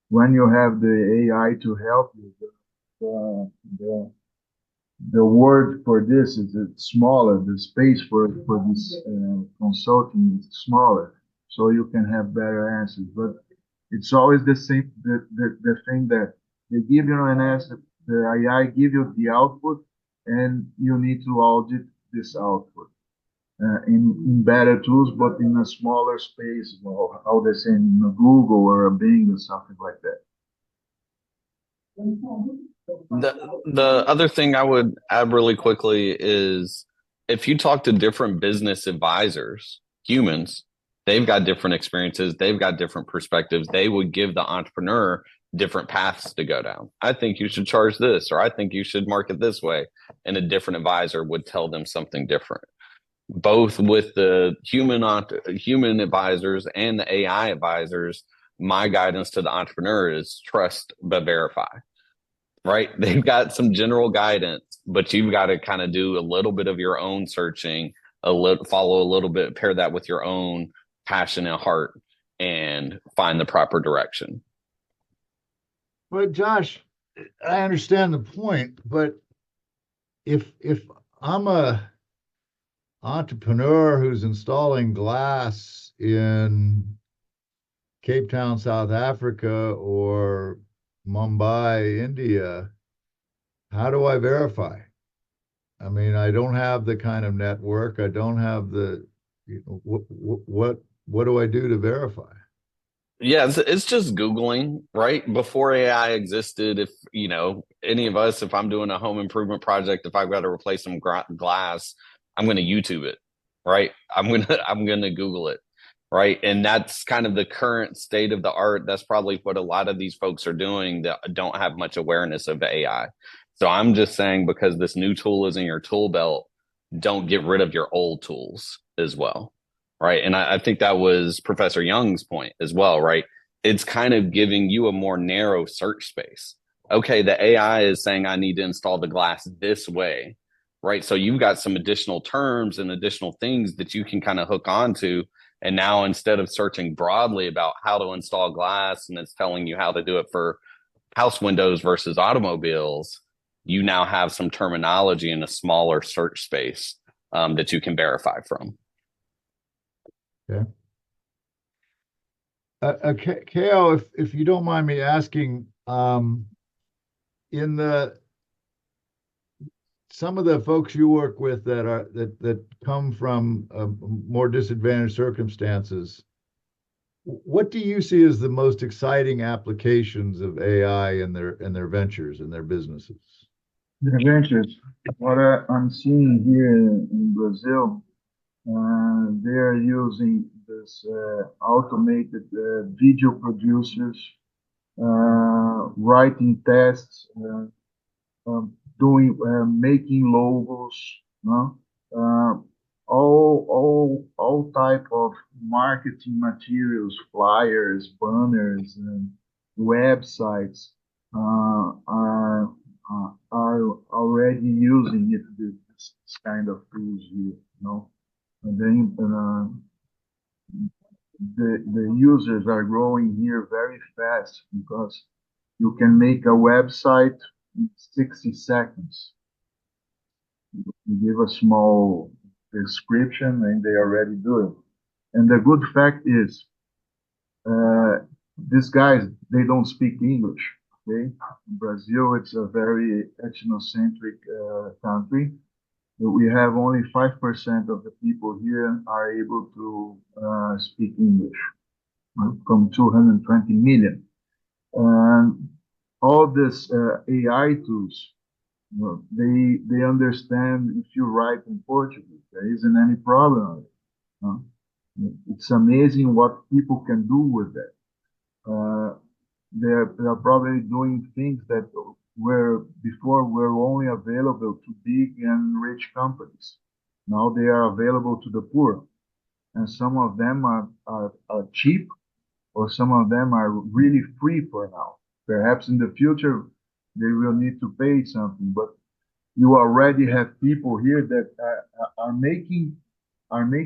[SPEAKER 5] when you have the AI to help you, the, the the word for this is it's smaller. The space for this consulting is smaller, so you can have better answers. But it's always the same. The thing that they give you an answer, the AI give you the output, and you need to audit this output in better tools, but in a smaller space. Well, how they say in a Google or a Bing or something like that.
[SPEAKER 2] The other thing I would add really quickly is if you talk to different business advisors, humans, they've got different experiences, they've got different perspectives. They would give the entrepreneur different paths to go down. I think you should charge this, or I think you should market this way. And a different advisor would tell them something different. Both with the human advisors and the AI advisors, my guidance to the entrepreneur is trust but verify. Right? They've got some general guidance, but you've got to kind of do a little bit of your own searching, follow a little bit, pair that with your own passion and heart, and find the proper direction.
[SPEAKER 1] But Josh, I understand the point, but if I'm a entrepreneur who's installing glass in Cape Town, South Africa, or Mumbai, India, how do I verify? I mean, I don't have the kind of network. I don't have the, what do I do to verify?
[SPEAKER 2] Yeah, it's just Googling, right? Before AI existed, if, any of us, if I'm doing a home improvement project, if I've got to replace some glass, I'm going to YouTube it, right? I'm going to Google it. Right. And that's kind of the current state of the art. That's probably what a lot of these folks are doing that don't have much awareness of AI. So I'm just saying, because this new tool is in your tool belt, don't get rid of your old tools as well. Right. And I think that was Professor Young's point as well. Right. It's kind of giving you a more narrow search space. Okay. The AI is saying I need to install the glass this way. Right. So you've got some additional terms and additional things that you can kind of hook onto. And now, instead of searching broadly about how to install glass, and it's telling you how to do it for house windows versus automobiles, you now have some terminology in a smaller search space that you can verify from.
[SPEAKER 1] Okay. Kao, if you don't mind me asking, in some of the folks you work with that come from more disadvantaged circumstances, what do you see as the most exciting applications of AI in their ventures and their businesses?
[SPEAKER 5] The ventures, what I'm seeing here in Brazil, they're using this automated video producers, writing tests, making logos, all type of marketing materials, flyers, banners, and websites are already using this kind of tools here, and then the users are growing here very fast because you can make a website in 60 seconds. You give a small description and they already do it. And the good fact is, these guys, they don't speak English, okay? In Brazil, it's a very ethnocentric country. We have only 5% of the people here are able to speak English, from 220 million. And all these AI tools, they understand if you write in Portuguese. There isn't any problem with it. It's amazing what people can do with that. They're probably doing things that were before were only available to big and rich companies. Now they are available to the poor, and some of them are cheap, or some of them are really free for now. Perhaps in the future they will need to pay something, but you already have people here that are making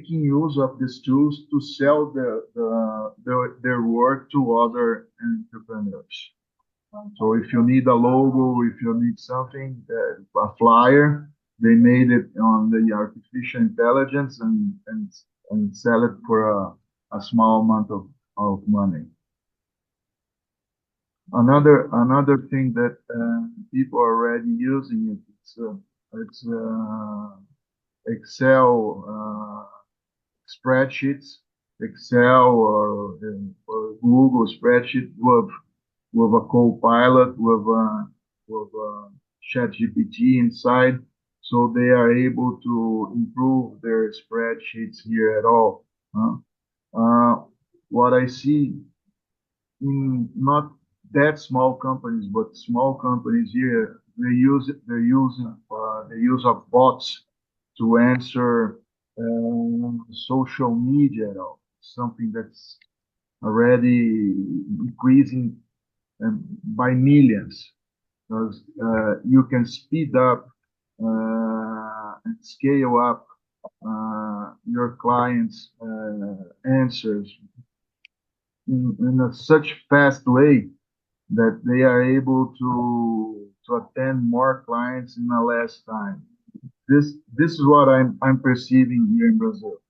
[SPEAKER 5] use of these tools to sell their work to other entrepreneurs. So if you need a logo, if you need something, a flyer, they made it on the artificial intelligence and sell it for a small amount of money. Another thing that people are already using it, it's Excel spreadsheets, Excel or Google spreadsheet with a co-pilot with a ChatGPT inside, so they are able to improve their spreadsheets here at all. What I see in not that small companies, but small companies here, they use of bots to answer social media, something that's already increasing by millions, because you can speed up and scale up your clients' answers in such fast way that they are able to attend more clients in a less time. This is what I'm perceiving here in Brazil.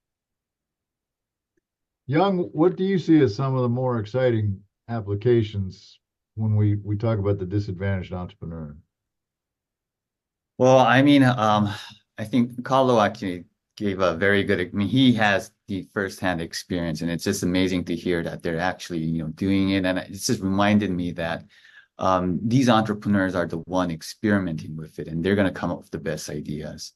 [SPEAKER 1] Young, what do you see as some of the more exciting applications when we talk about the disadvantaged entrepreneur?
[SPEAKER 4] Well, I mean, I think Carlo actually gave a very good, I mean, he has the firsthand experience, and it's just amazing to hear that they're actually, doing it. And it's just reminded me that these entrepreneurs are the one experimenting with it, and they're going to come up with the best ideas.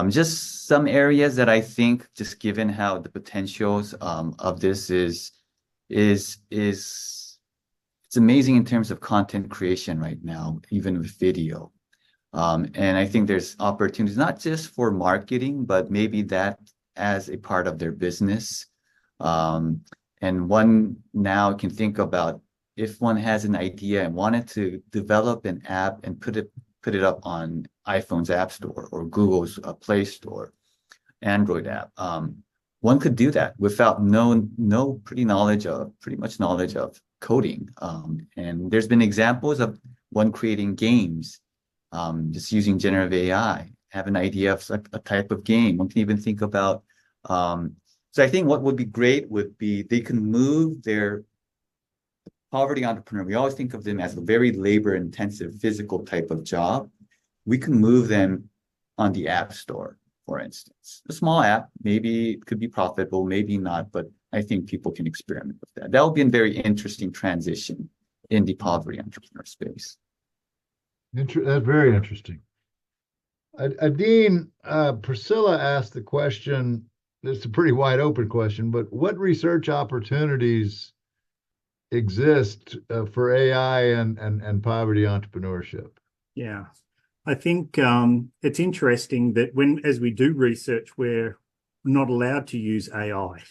[SPEAKER 4] Just some areas that I think, just given how the potentials of this is it's amazing in terms of content creation right now, even with video. And I think there's opportunities not just for marketing, but maybe that as a part of their business. And one now can think about if one has an idea and wanted to develop an app and put it up on iPhone's App Store or Google's Play Store, Android app. One could do that without pretty much knowledge of coding. And there's been examples of one creating games, just using generative AI, have an idea of a type of game. One can even think about, so I think what would be great would be they can move their poverty entrepreneur. We always think of them as a very labor intensive physical type of job. We can move them on the App Store, for instance. A small app, maybe it could be profitable, maybe not, but I think people can experiment with that. That would be a very interesting transition in the poverty entrepreneur space.
[SPEAKER 1] That's very interesting. Adine, Priscilla asked the question, it's a pretty wide open question, but what research opportunities exist for AI and poverty entrepreneurship?
[SPEAKER 3] Yeah, I think it's interesting that as we do research, we're not allowed to use AI,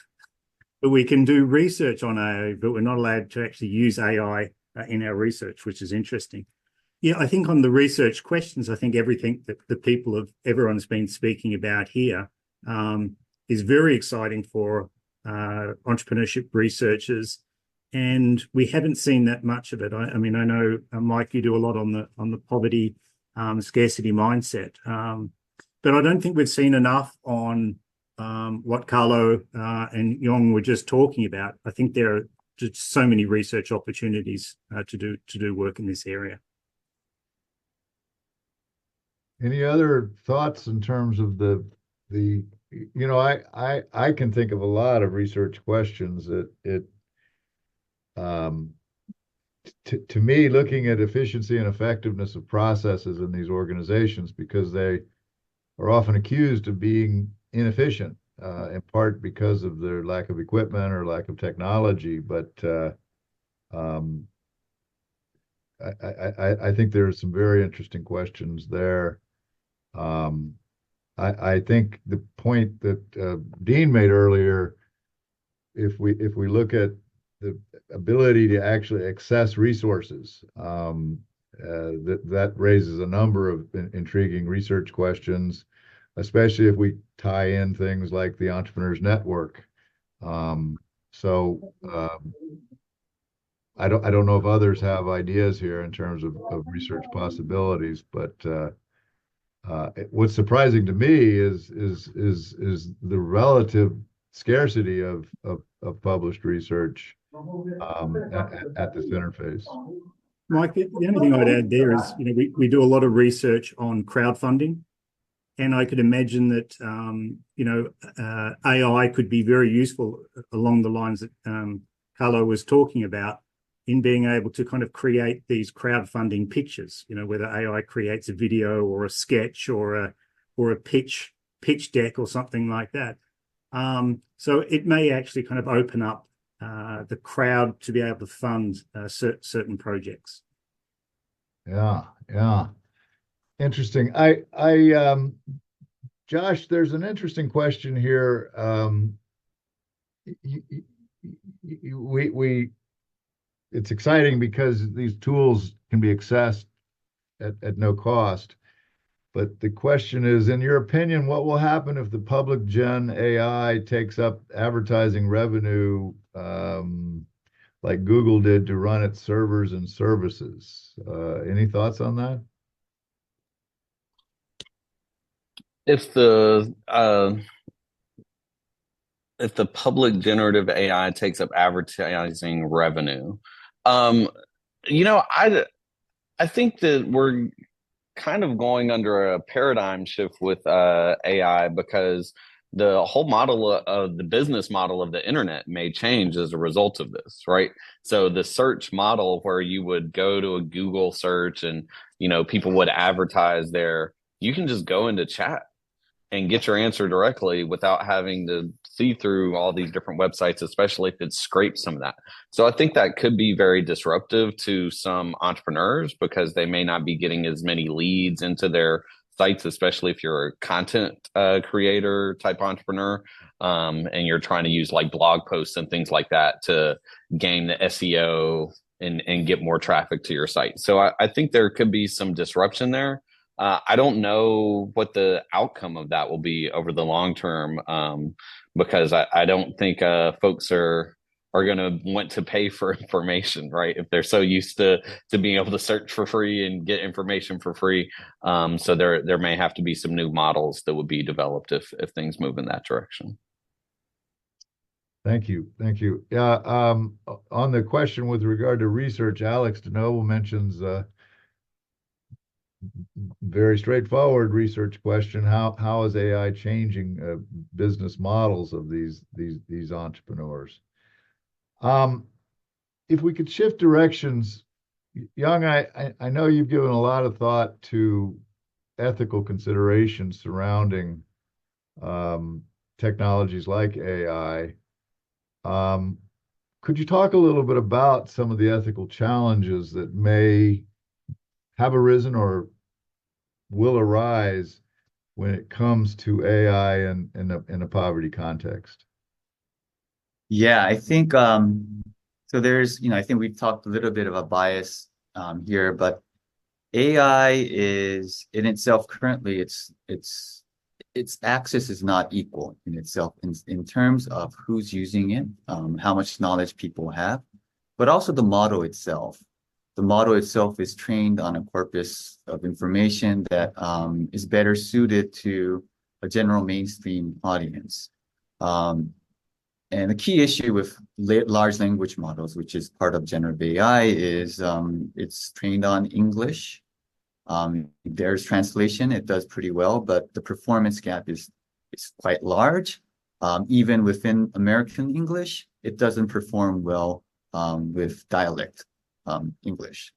[SPEAKER 3] but we can do research on AI, but we're not allowed to actually use AI in our research, which is interesting. Yeah, I think on the research questions, I think everything that everyone's been speaking about here is very exciting for entrepreneurship researchers. And we haven't seen that much of it. I mean, I know, Mike, you do a lot on the poverty scarcity mindset, but I don't think we've seen enough on what Carlo and Yong were just talking about. I think there are just so many research opportunities to do work in this area.
[SPEAKER 1] Any other thoughts in terms of I can think of a lot of research questions that to me, looking at efficiency and effectiveness of processes in these organizations, because they are often accused of being inefficient, in part because of their lack of equipment or lack of technology. But um, I think there are some very interesting questions there. Um, I think the point that Dean made earlier, if we look at the ability to actually access resources, that raises a number of intriguing research questions, especially if we tie in things like the Entrepreneurs Network. So I don't know if others have ideas here in terms of research possibilities, but what's surprising to me is the relative scarcity of published research at this interface.
[SPEAKER 3] Mike, the only thing I'd add there is, we do a lot of research on crowdfunding, and I could imagine that, AI could be very useful along the lines that Carlo was talking about, in being able to kind of create these crowdfunding pictures, whether AI creates a video or a sketch or a pitch deck or something like that. So it may actually kind of open up the crowd to be able to fund certain projects.
[SPEAKER 1] Yeah, yeah. Interesting. Josh, there's an interesting question here. It's exciting because these tools can be accessed at no cost. But the question is, in your opinion, what will happen if the public gen AI takes up advertising revenue, like Google did to run its servers and services? Any thoughts on that?
[SPEAKER 2] If the public generative AI takes up advertising revenue, I think that we're kind of going under a paradigm shift with AI, because the whole model of the business model of the internet may change as a result of this, right? So the search model, where you would go to a Google search and people would advertise there, you can just go into chat and get your answer directly without having to see through all these different websites, especially if it scrapes some of that. So I think that could be very disruptive to some entrepreneurs, because they may not be getting as many leads into their sites, especially if you're a content creator type entrepreneur, and you're trying to use like blog posts and things like that to game the SEO and get more traffic to your site. So I think there could be some disruption there. I don't know what the outcome of that will be over the long term, because I don't think folks are going to want to pay for information, right? If they're so used to being able to search for free and get information for free. So there may have to be some new models that would be developed if things move in that direction.
[SPEAKER 1] Thank you. Thank you. Yeah. On the question with regard to research, Alex DeNoble mentions very straightforward research question: how is AI changing business models of these entrepreneurs? If we could shift directions, Yong, I know you've given a lot of thought to ethical considerations surrounding technologies like AI. Could you talk a little bit about some of the ethical challenges that may have arisen or will arise when it comes to AI in a poverty context?
[SPEAKER 4] Yeah, I think so there's, I think we've talked a little bit of a bias here, but AI is in itself currently its access is not equal in itself in terms of who's using it, how much knowledge people have, but also the model itself. The model itself is trained on a corpus of information that is better suited to a general mainstream audience. And the key issue with large language models, which is part of generative AI, is it's trained on English. There's translation, it does pretty well, but the performance gap is quite large. Even within American English, it doesn't perform well with dialect. English.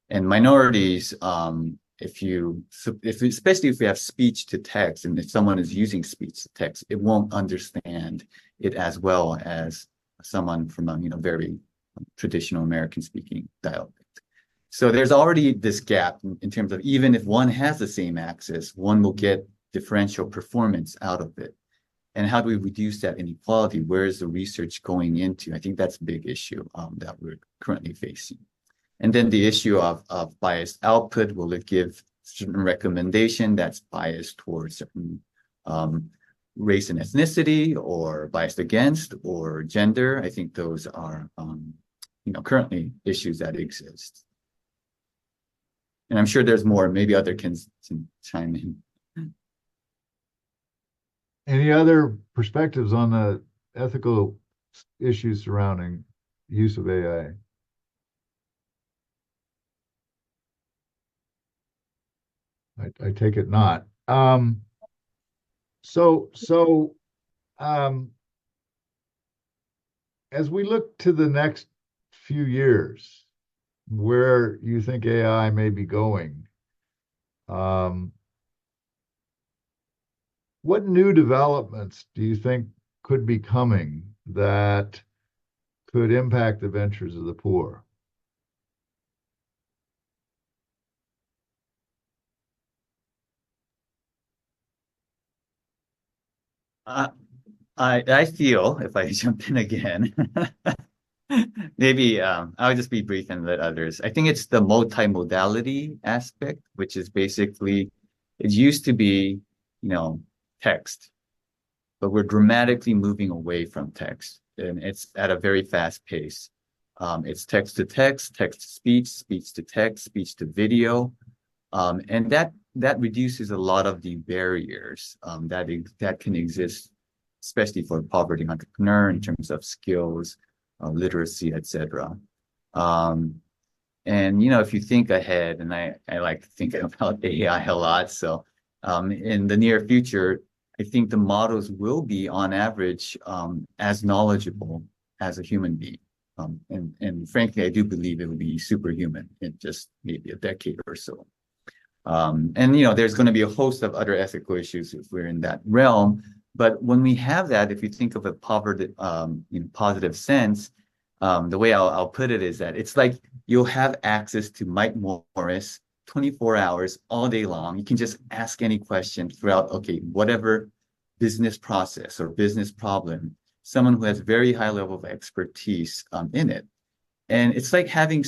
[SPEAKER 4] And minorities, especially if we have speech to text, and if someone is using speech to text, it won't understand it as well as someone from a very traditional American speaking dialect. So there's already this gap in terms of, even if one has the same access, one will get differential performance out of it. And how do we reduce that inequality? Where is the research going into? I think that's a big issue that we're currently facing. And then the issue of biased output, will it give certain recommendation that's biased towards certain race and ethnicity, or biased against, or gender? I think those are currently issues that exist. And I'm sure there's more. Maybe other can chime in.
[SPEAKER 1] Any other perspectives on the ethical issues surrounding use of AI? I take it not. As we look to the next few years, where you think AI may be going, what new developments do you think could be coming that could impact the ventures of the poor?
[SPEAKER 4] I feel, if I jump in again, maybe I'll just be brief and let others. I think it's the multimodality aspect, which is basically, it used to be, text, but we're dramatically moving away from text, and it's at a very fast pace. It's text to text, text to speech, speech to text, speech to video, and that reduces a lot of the barriers that can exist, especially for a poverty entrepreneur, in terms of skills, literacy, etc. And if you think ahead, and I like to think about AI a lot, so in the near future, I think the models will be, on average, as knowledgeable as a human being. And frankly, I do believe it will be superhuman in just maybe a decade or so. And there's going to be a host of other ethical issues if we're in that realm. But when we have that, if you think of a poverty, in positive sense, the way I'll put it is that it's like you'll have access to Mike Morris 24 hours all day long. You can just ask any question throughout, whatever business process or business problem, someone who has very high level of expertise in it. And it's like having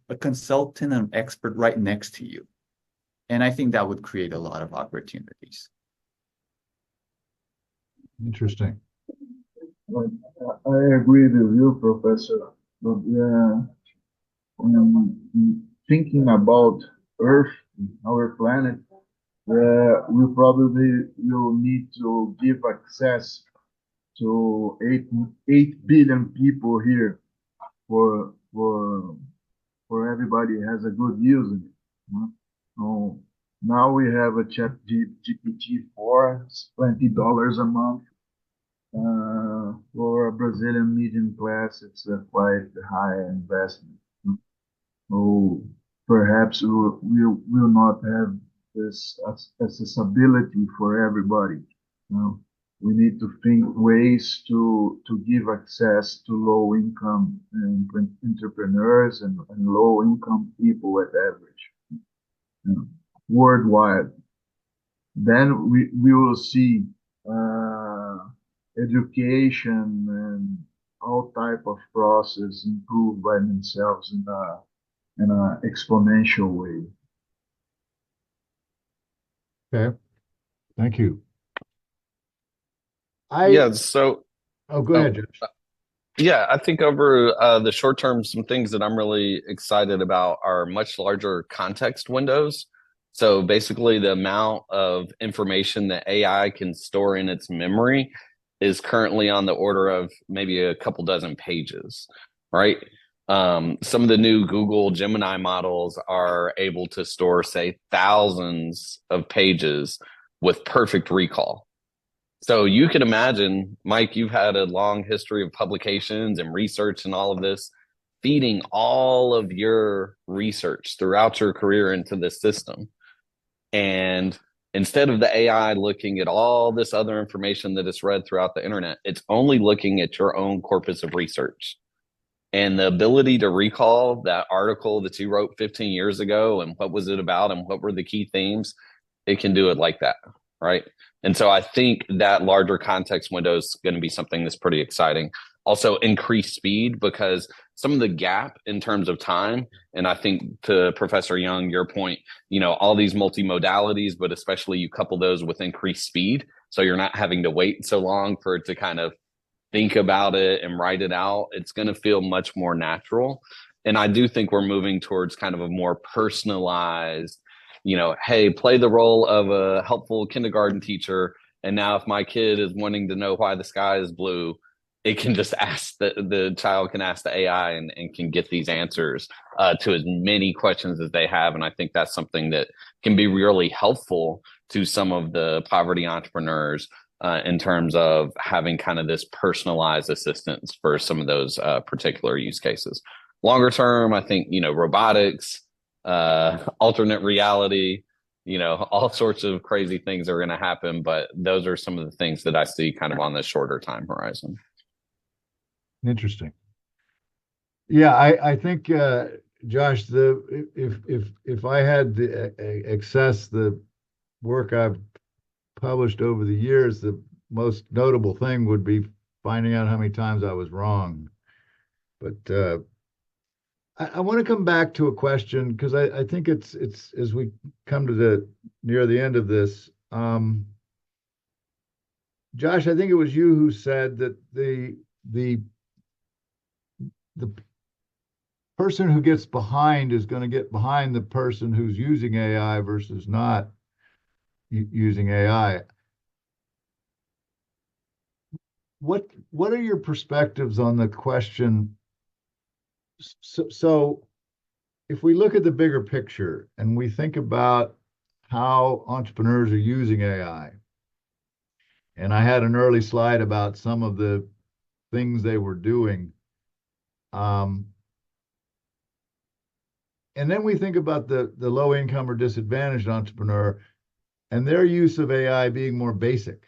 [SPEAKER 4] a consultant, an expert right next to you. And I think that would create a lot of opportunities.
[SPEAKER 1] Interesting.
[SPEAKER 5] I agree with you, Professor. But thinking about Earth, our planet, we probably will need to give access to 8 billion people here for everybody has a good use in it. Now we have a chat GPT-4, it's $20 a month. For a Brazilian medium class, it's a quite high investment. So perhaps we will not have this accessibility for everybody. We need to think ways to give access to low income entrepreneurs and low income people at average, worldwide. Then we will see education and all type of process improve by themselves in an exponential way.
[SPEAKER 1] Okay. Thank you.
[SPEAKER 2] So
[SPEAKER 1] go ahead, Josh.
[SPEAKER 2] Yeah, I think over the short term, some things that I'm really excited about are much larger context windows. So basically, the amount of information that AI can store in its memory is currently on the order of maybe a couple dozen pages, right? Some of the new Google Gemini models are able to store, say, thousands of pages with perfect recall. So you can imagine, Mike, you've had a long history of publications and research and all of this. feeding all of your research throughout your career into this system. And instead of the AI looking at all this other information that is read throughout the internet, it's only looking at your own corpus of research. And the ability to recall that article that you wrote 15 years ago and what was it about and what were the key themes, it can do it like that, right? And so I think that larger context window is going to be something that's pretty exciting. Also, increased speed, because some of the gap in terms of time, and I think to Professor Young, your point, all these multimodalities, but especially you couple those with increased speed, so you're not having to wait so long for it to kind of think about it and write it out. It's going to feel much more natural. And I do think we're moving towards kind of a more personalized, hey, play the role of a helpful kindergarten teacher. And now if my kid is wanting to know why the sky is blue, it can just ask the child can ask the AI and can get these answers to as many questions as they have. And I think that's something that can be really helpful to some of the poverty entrepreneurs in terms of having kind of this personalized assistance for some of those particular use cases. Longer term, I think, robotics, alternate reality, all sorts of crazy things are going to happen. But those are some of the things that I see kind of on the shorter time horizon.
[SPEAKER 1] Interesting. Yeah, I think Josh, if I had to access the work I've published over the years, the most notable thing would be finding out how many times I was wrong. But I want to come back to a question, because I think it's as we come to near the end of this. Josh, I think it was you who said that the person who gets behind is going to get behind the person who's using AI versus not using AI. What are your perspectives on the question? So if we look at the bigger picture and we think about how entrepreneurs are using AI, and I had an early slide about some of the things they were doing. And then we think about the low income or disadvantaged entrepreneur and their use of AI being more basic,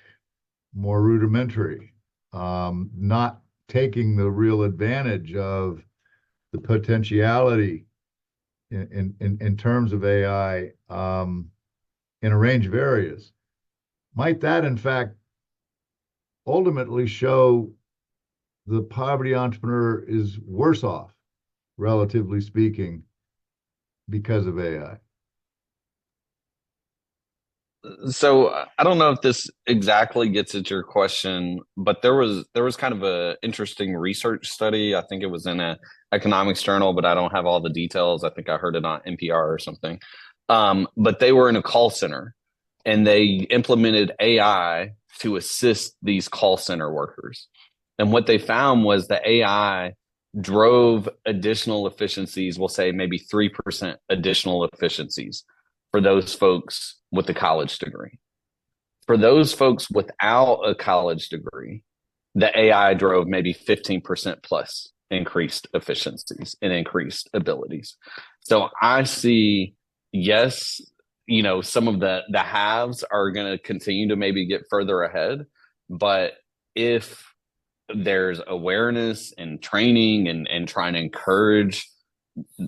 [SPEAKER 1] more rudimentary, not taking the real advantage of the potentiality in terms of AI in a range of areas. Might that, in fact, ultimately show the poverty entrepreneur is worse off, relatively speaking, because of AI?
[SPEAKER 2] So I don't know if this exactly gets at your question, but there was kind of a interesting research study. I think it was in a economics journal, but I don't have all the details. I think I heard it on NPR or something. But they were in a call center and they implemented AI to assist these call center workers. And what they found was the AI drove additional efficiencies, we'll say maybe 3% additional efficiencies for those folks with a college degree. For those folks without a college degree, the AI drove maybe 15% plus increased efficiencies and increased abilities. So I see, yes, some of the haves are going to continue to maybe get further ahead. But if there's awareness and training and trying to encourage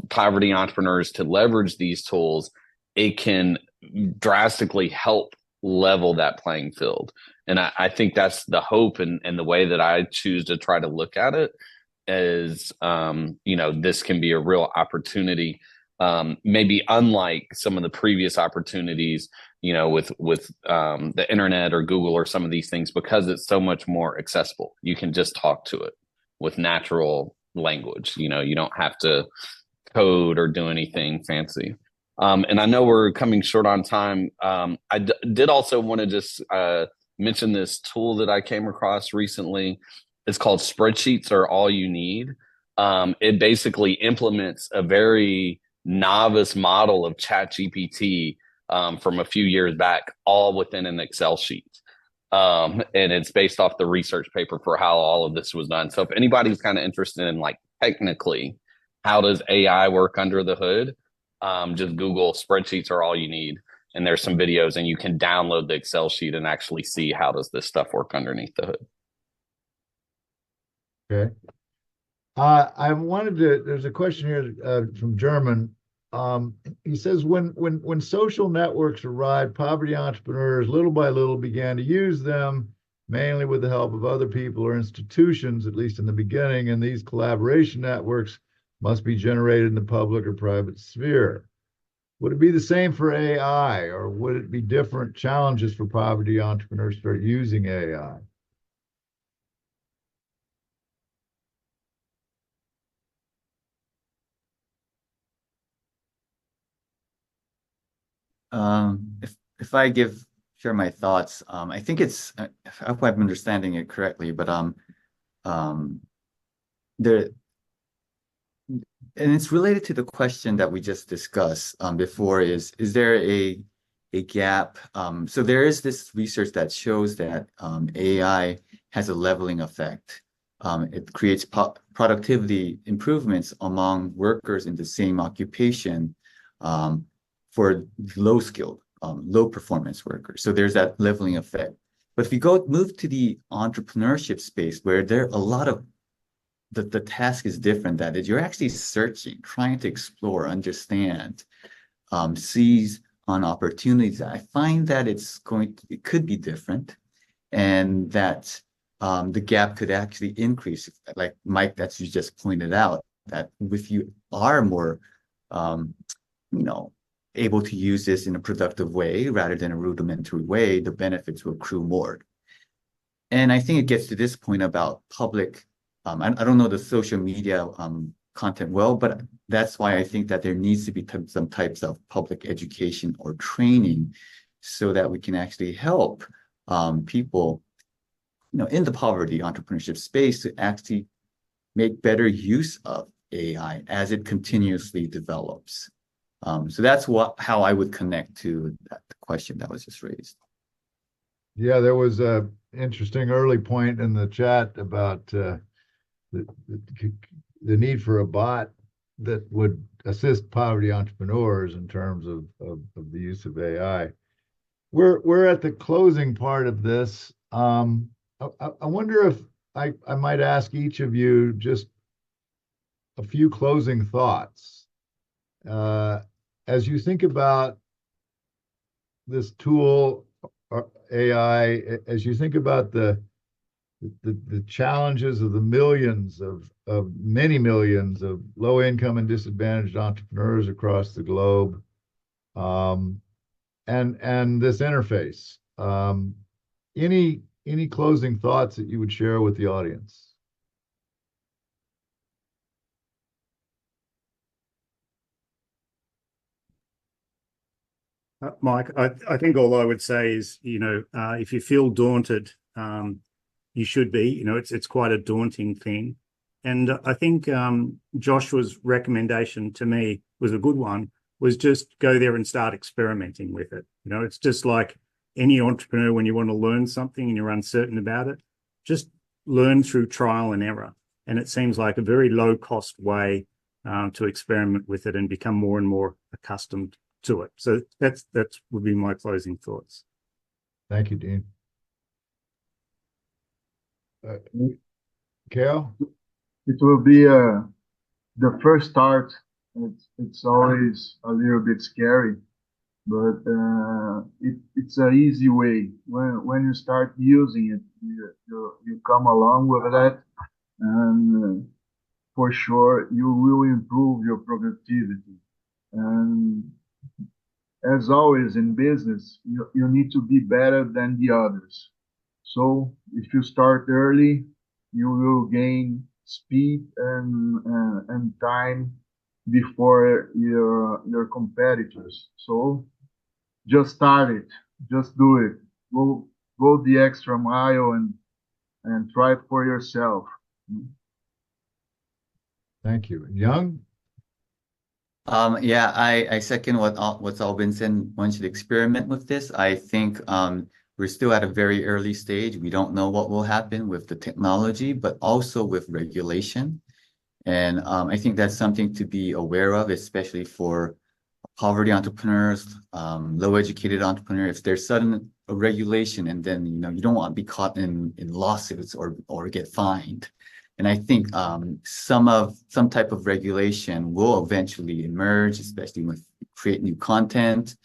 [SPEAKER 2] poverty entrepreneurs to leverage these tools, it can drastically help level that playing field. And I think that's the hope and the way that I choose to try to look at it is, this can be a real opportunity, maybe unlike some of the previous opportunities, with the internet or Google or some of these things, because it's so much more accessible. You can just talk to it with natural language. You don't have to code or do anything fancy. And I know we're coming short on time. I did also want to just mention this tool that I came across recently. It's called Spreadsheets Are All You Need. It basically implements a very novice model of ChatGPT from a few years back, all within an Excel sheet. And it's based off the research paper for how all of this was done. So if anybody's kind of interested in like technically how does AI work under the hood, just Google spreadsheets are all you need. And there's some videos and you can download the Excel sheet and actually see how does this stuff work underneath the hood.
[SPEAKER 1] Okay. I wanted to, there's a question here from German. He says, when social networks arrived, poverty entrepreneurs little by little began to use them, mainly with the help of other people or institutions, at least in the beginning, and these collaboration networks must be generated in the public or private sphere. Would it be the same for AI, or would it be different challenges for poverty entrepreneurs to start using AI?
[SPEAKER 4] If I share my thoughts, I think it's I hope I'm understanding it correctly, but there and it's related to the question that we just discussed before is there a gap? So there is this research that shows that AI has a leveling effect. It creates productivity improvements among workers in the same occupation for low-skilled, low-performance workers. So there's that leveling effect. But if you move to the entrepreneurship space, where there are a lot of the task is different, that is, you're actually searching, trying to explore, understand, seize on opportunities. I find that it could be different, and that the gap could actually increase, like Mike, that you just pointed out, that if you are more, able to use this in a productive way rather than a rudimentary way, the benefits will accrue more. And I think it gets to this point about public. I don't know the social media content well, but that's why I think that there needs to be some types of public education or training so that we can actually help people, in the poverty entrepreneurship space to actually make better use of AI as it continuously develops. So that's how I would connect to the question that was just raised.
[SPEAKER 1] Yeah, there was a interesting early point in the chat about the need for a bot that would assist poverty entrepreneurs in terms of the use of AI. We're at the closing part of this. I wonder if I might ask each of you just a few closing thoughts. As you think about this tool, AI, as you think about the challenges of the millions of many millions of low income and disadvantaged entrepreneurs across the globe, and this interface, any closing thoughts that you would share with the audience?
[SPEAKER 3] Mike, I think all I would say is, if you feel daunted, you should be. It's quite a daunting thing. And I think Joshua's recommendation to me was a good one, was just go there and start experimenting with it. It's just like any entrepreneur, when you want to learn something and you're uncertain about it, just learn through trial and error. And it seems like a very low cost way to experiment with it and become more and more accustomed to it. So that would be my closing thoughts.
[SPEAKER 1] Thank you, Dean. Kale?
[SPEAKER 5] It will be the first start. It's always a little bit scary, but it's an easy way. When you start using it, you come along with that, and for sure you will improve your productivity. And as always in business, you need to be better than the others. So if you start early, you will gain speed and time before your competitors. So just start it, just do it. Go the extra mile and try it for yourself.
[SPEAKER 1] Thank you. Young?
[SPEAKER 4] Yeah, I second what's all been said. One should experiment with this. I think we're still at a very early stage. We don't know what will happen with the technology, but also with regulation. And I think that's something to be aware of, especially for poverty entrepreneurs, low educated entrepreneurs. If there's sudden regulation and then you don't want to be caught in lawsuits or get fined. And I think some type of regulation will eventually emerge, especially when you create new content,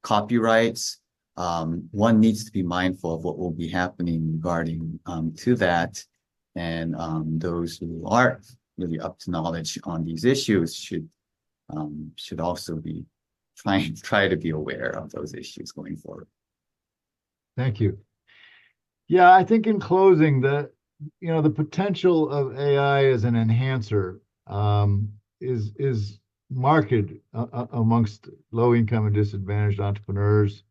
[SPEAKER 4] copyrights. One needs to be mindful of what will be happening regarding to that. And those who are really up to knowledge on these issues should also be try to be aware of those issues going forward.
[SPEAKER 1] Thank you. Yeah, I think in closing, the potential of AI as an enhancer is marked amongst low income and disadvantaged entrepreneurs.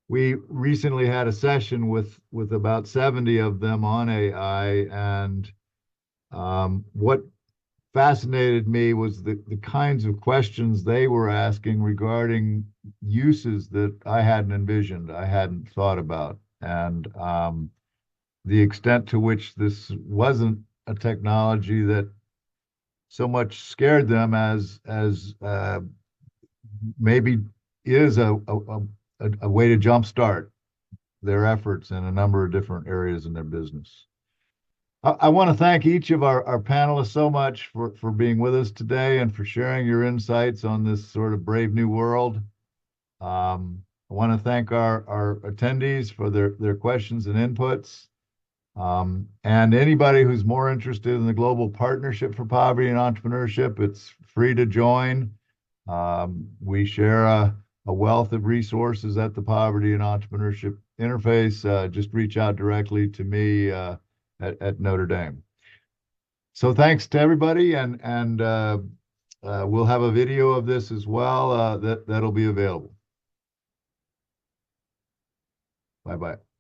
[SPEAKER 1] We recently had a session with about 70 of them on AI, and what fascinated me was the kinds of questions they were asking regarding uses that I hadn't envisioned, I hadn't thought about, and the extent to which this wasn't a technology that so much scared them as maybe is a way to jumpstart their efforts in a number of different areas in their business. I want to thank each of our panelists so much for being with us today and for sharing your insights on this sort of brave new world. I want to thank our attendees for their questions and inputs. And anybody who's more interested in the Global Partnership for Poverty and Entrepreneurship, it's free to join. We share a wealth of resources at the Poverty and Entrepreneurship Interface. Just reach out directly to me at Notre Dame. So thanks to everybody, and we'll have a video of this as well that'll be available. Bye-bye.